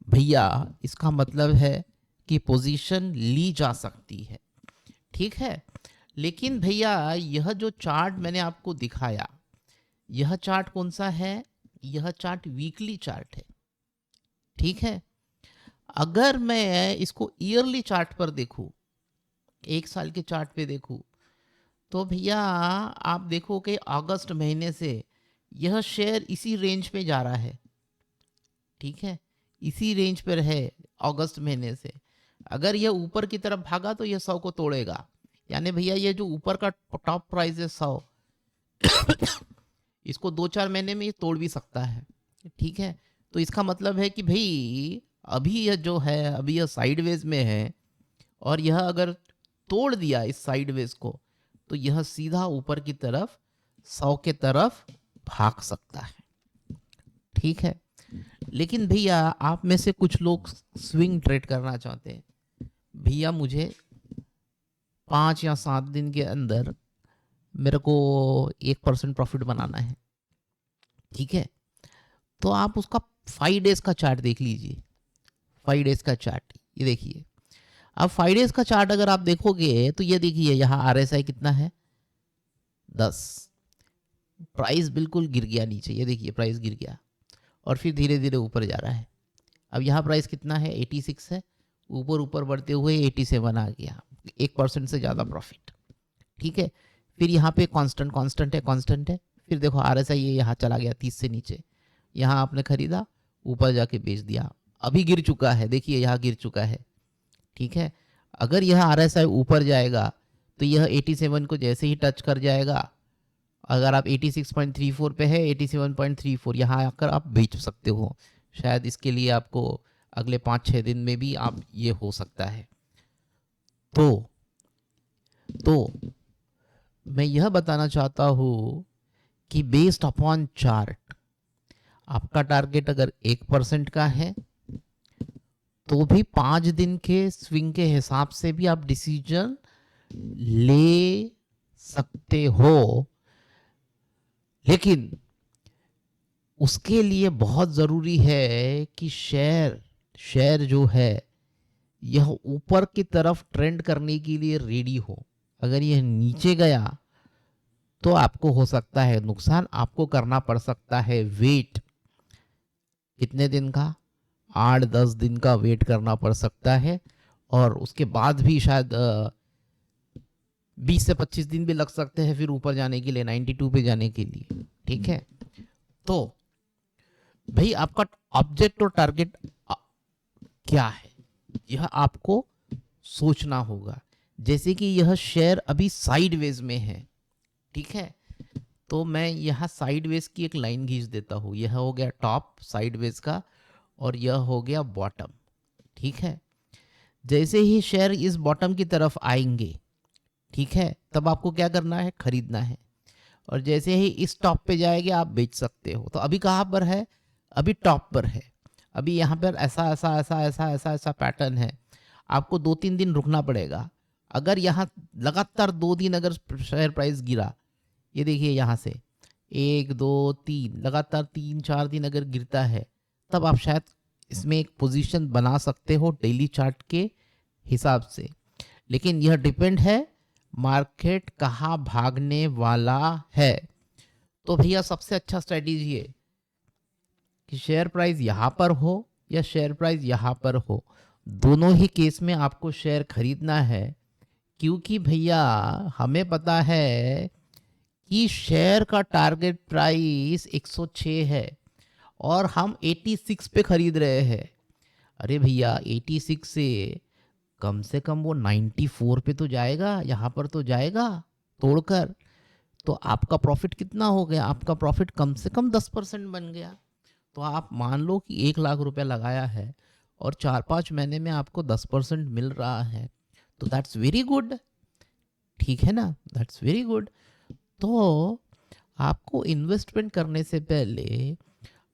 भैया इसका मतलब है कि पोजीशन ली जा सकती है। ठीक है, लेकिन भैया यह जो चार्ट मैंने आपको दिखाया, यह चार्ट कौन सा है? यह चार्ट वीकली चार्ट है। ठीक है, अगर मैं इसको ईयरली चार्ट पर देखूं, एक साल के चार्ट पे देखूं, तो भैया आप देखो कि अगस्त महीने से यह शेयर इसी रेंज पे जा रहा है। ठीक है, इसी रेंज पर है अगस्त महीने से। अगर यह ऊपर की तरफ भागा तो यह 100 को तोड़ेगा। यानी भैया ये जो ऊपर का टॉप प्राइस है 100, इसको 2-4 महीने में ये तोड़ भी सकता है। ठीक है, तो इसका मतलब है कि भाई अभी यह जो है, अभी यह साइडवेज में है, और यह अगर तोड़ दिया इस साइडवेज को तो यह सीधा ऊपर की तरफ 100 के तरफ भाग सकता है। ठीक है, लेकिन भैया आप में से कुछ लोग स्विंग ट्रेड करना चाहते हैं। भैया मुझे 5 या 7 दिन के अंदर मेरे को 1% प्रॉफिट बनाना है। ठीक है, तो आप उसका 5 डेज का चार्ट देख लीजिए। 5 डेज का चार्ट ये देखिए। अब 5 डेज का चार्ट अगर आप देखोगे तो ये देखिए, यहाँ RSI कितना है? 10। प्राइस बिल्कुल गिर गया नीचे, ये देखिए प्राइस गिर गया और फिर धीरे धीरे ऊपर जा रहा है। अब यहाँ प्राइस कितना है? 86 है, ऊपर ऊपर बढ़ते हुए 87 आ गया, 1% से ज़्यादा प्रॉफिट। ठीक है, फिर यहाँ पे कांस्टेंट है। फिर देखो RSI ये यहाँ चला गया 30 से नीचे, यहाँ आपने खरीदा, ऊपर जाके बेच दिया, अभी गिर चुका है, देखिए यहाँ गिर चुका है। ठीक है, अगर यह RSI ऊपर जाएगा तो यह 87 को जैसे ही टच कर जाएगा, अगर आप 86.34 पे है, 87.34 यहाँ आकर आप बेच सकते हो। शायद इसके लिए आपको अगले 5-6 दिन में भी आप ये हो सकता है। तो मैं यह बताना चाहता हूँ कि बेस्ड अपॉन चार्ट आपका टारगेट अगर 1% का है तो भी 5 दिन के स्विंग के हिसाब से भी आप डिसीजन ले सकते हो। लेकिन उसके लिए बहुत ज़रूरी है कि शेयर जो है यह ऊपर की तरफ ट्रेंड करने के लिए रेडी हो। अगर यह नीचे गया तो आपको हो सकता है नुकसान, आपको करना पड़ सकता है वेट। कितने दिन का? 8-10 दिन का वेट करना पड़ सकता है, और उसके बाद भी शायद 20 से 25 दिन भी लग सकते हैं फिर ऊपर जाने के लिए, 92 पे जाने के लिए। ठीक है, तो भाई आपका ऑब्जेक्ट और टारगेट क्या है, यह आपको सोचना होगा। जैसे कि यह शेयर अभी साइडवेज में है। ठीक है, तो मैं यहाँ साइडवेज की एक लाइन खींच देता हूँ। यह हो गया टॉप साइडवेज का, और यह हो गया बॉटम। ठीक है, जैसे ही शेयर इस बॉटम की तरफ आएंगे, ठीक है, तब आपको क्या करना है? खरीदना है। और जैसे ही इस टॉप पे जाएंगे आप बेच सकते हो। तो अभी कहाँ पर है? अभी टॉप पर है। अभी यहाँ पर ऐसा ऐसा ऐसा ऐसा ऐसा ऐसा पैटर्न है, आपको 2-3 दिन रुकना पड़ेगा। अगर यहाँ लगातार 2 दिन अगर शेयर प्राइस गिरा, ये देखिए यहाँ से 1 2 3 लगातार 3-4 दिन अगर गिरता है, तब आप शायद इसमें एक पोजीशन बना सकते हो डेली चार्ट के हिसाब से। लेकिन यह डिपेंड है मार्केट कहाँ भागने वाला है। तो भैया सबसे अच्छा स्ट्रेटेजी है कि शेयर प्राइस यहाँ पर हो या शेयर प्राइस यहाँ पर हो, दोनों ही केस में आपको शेयर खरीदना है। क्योंकि भैया हमें पता है कि शेयर का टारगेट प्राइस 106 है और हम 86 पे खरीद रहे हैं। अरे भैया 86 से कम वो 94 पे तो जाएगा, यहाँ पर तो जाएगा तोड़कर। तो आपका प्रॉफिट कितना हो गया? आपका प्रॉफिट कम से कम 10% बन गया। तो आप मान लो कि 1 लाख रुपया लगाया है और 4-5 महीने में आपको 10% मिल रहा है, तो दैट्स वेरी गुड। ठीक है ना, दैट्स वेरी गुड। तो आपको इन्वेस्टमेंट करने से पहले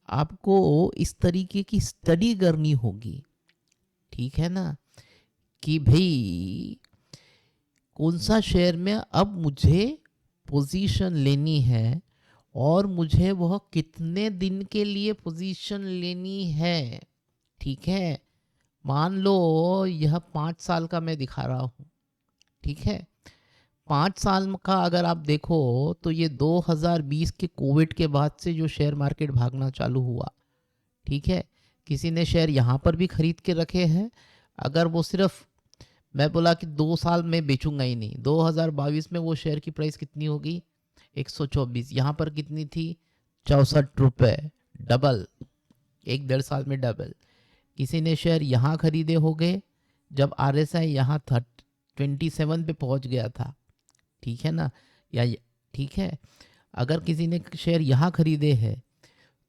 आपको इस तरीके की स्टडी करनी होगी, ठीक है ना, कि भाई कौन सा शेयर में अब मुझे पोजीशन लेनी है और मुझे वह कितने दिन के लिए पोजीशन लेनी है। ठीक है, मान लो यह 5 साल का मैं दिखा रहा हूँ। ठीक है, 5 साल का अगर आप देखो तो ये 2020 के कोविड के बाद से जो शेयर मार्केट भागना चालू हुआ, ठीक है, किसी ने शेयर यहाँ पर भी खरीद के रखे हैं। अगर वो सिर्फ मैं बोला कि 2 साल में बेचूंगा ही नहीं, 2022 में वो शेयर की प्राइस कितनी होगी? 124। यहाँ पर कितनी थी? 64 रुपये। डबल, 1-1.5 साल में डबल। किसी ने शेयर यहाँ खरीदे होंगे जब RSI यहाँ 27 पे पहुँच गया था, ठीक है ना, या ठीक है, अगर किसी ने शेयर यहाँ खरीदे हैं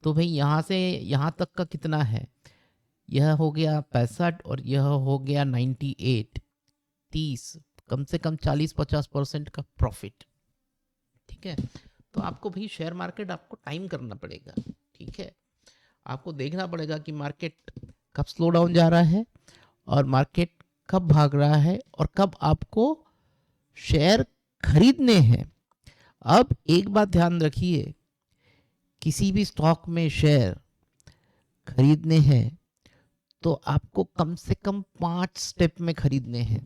तो भाई यहाँ से यहाँ तक का कितना है? यह हो गया 65 और यह हो गया 98, 30, कम से कम 40-50% का प्रॉफिट। ठीक है, तो आपको भाई शेयर मार्केट आपको टाइम करना पड़ेगा। ठीक है, आपको देखना पड़ेगा कि मार्केट कब स्लो डाउन जा रहा है और मार्केट कब भाग रहा है और कब आपको शेयर खरीदने हैं। अब एक बात ध्यान रखिए, किसी भी स्टॉक में शेयर खरीदने हैं तो आपको कम से कम 5 स्टेप में खरीदने हैं।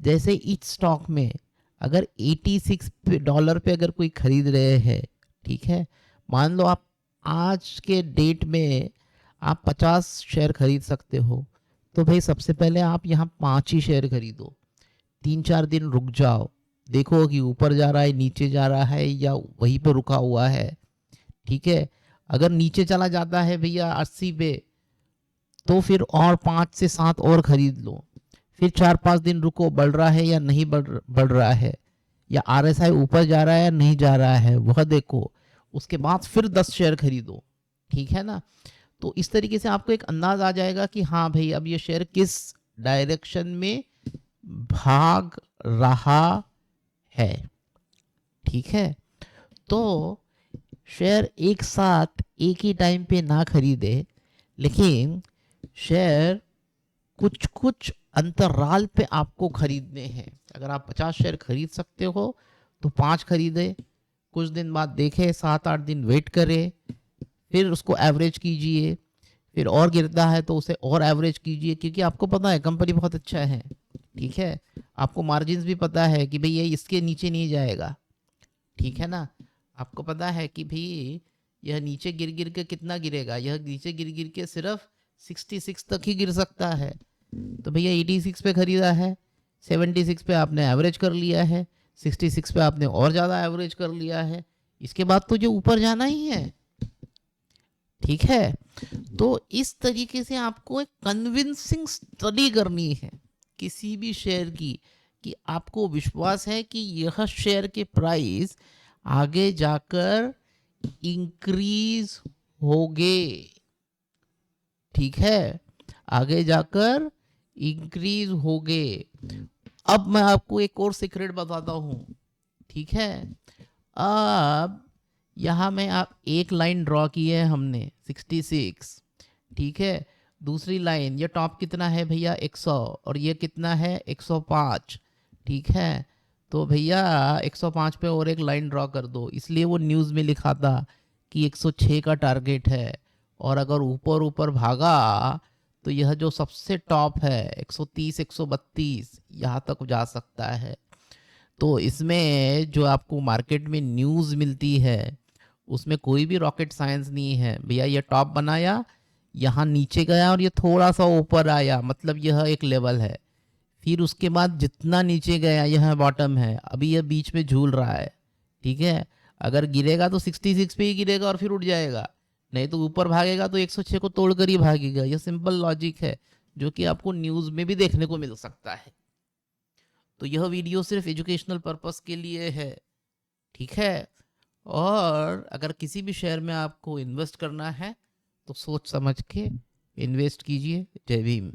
जैसे इस स्टॉक में अगर $86 पे अगर कोई खरीद रहे हैं, ठीक है, मान लो आप आज के डेट में आप 50 शेयर खरीद सकते हो, तो भाई सबसे पहले आप यहाँ 5 ही शेयर खरीदो। 3-4 दिन रुक जाओ, देखो कि ऊपर जा रहा है, नीचे जा रहा है या वहीं पे रुका हुआ है। ठीक है, अगर नीचे चला जाता है भैया 80 पे, तो फिर और 5 से 7 और खरीद लो। फिर 4-5 दिन रुको, बढ़ रहा है या नहीं बढ़ रहा है, या RSI ऊपर जा रहा है या नहीं जा रहा है, वह देखो। उसके बाद फिर 10 शेयर खरीदो। ठीक है ना, तो इस तरीके से आपको एक अंदाज आ जाएगा कि हाँ भाई अब ये शेयर किस डायरेक्शन में भाग रहा है। ठीक है, तो शेयर एक साथ एक ही टाइम पे ना खरीदे, लेकिन शेयर कुछ कुछ अंतराल पे आपको खरीदने हैं। अगर आप 50 शेयर खरीद सकते हो तो 5 खरीदे, कुछ दिन बाद देखे, 7-8 दिन वेट करें, फिर उसको एवरेज कीजिए, फिर और गिरता है तो उसे और एवरेज कीजिए, क्योंकि आपको पता है कंपनी बहुत अच्छा है। ठीक है, आपको मार्जिन्स भी पता है कि भाई ये इसके नीचे नहीं जाएगा। ठीक है ना, आपको पता है कि भाई यह नीचे गिर गिर के कितना गिरेगा, यह नीचे गिर गिर के सिर्फ 66 तक ही गिर सकता है। तो भैया 86 पे खरीदा है, 76 पे आपने एवरेज कर लिया है, 66 पे आपने और ज़्यादा एवरेज कर लिया है, इसके बाद तो जो ऊपर जाना ही है। ठीक है, तो इस तरीके से आपको एक कन्विंसिंग स्टडी करनी है किसी भी शेयर की, कि आपको विश्वास है कि यह शेयर के प्राइस आगे जाकर इंक्रीज होंगे। ठीक है, आगे जाकर इंक्रीज होंगे। अब मैं आपको एक और सीक्रेट बताता हूँ। ठीक है, अब यहाँ में आप एक लाइन ड्रॉ की है हमने 66। ठीक है, दूसरी लाइन, ये टॉप कितना है भैया 100 और ये कितना है 105। ठीक है, तो भैया 105 पे और एक लाइन ड्रॉ कर दो, इसलिए वो न्यूज़ में लिखा था कि 106 का टारगेट है, और अगर ऊपर ऊपर भागा तो यह जो सबसे टॉप है 130 132 यहाँ तक जा सकता है। तो इसमें जो आपको मार्केट में न्यूज़ मिलती है उसमें कोई भी रॉकेट साइंस नहीं है भैया। ये टॉप बनाया, यहाँ नीचे गया और ये थोड़ा सा ऊपर आया, मतलब यह एक लेवल है। फिर उसके बाद जितना नीचे गया यह बॉटम है, अभी यह बीच में झूल रहा है। ठीक है, अगर गिरेगा तो 66 पे ही गिरेगा और फिर उठ जाएगा, नहीं तो ऊपर भागेगा तो 106 को तोड़कर ही भागेगा। यह सिंपल लॉजिक है जो कि आपको न्यूज़ में भी देखने को मिल सकता है। तो यह वीडियो सिर्फ एजुकेशनल पर्पस के लिए है। ठीक है, और अगर किसी भी शेयर में आपको इन्वेस्ट करना है तो सोच समझ के इन्वेस्ट कीजिए। जय भीम।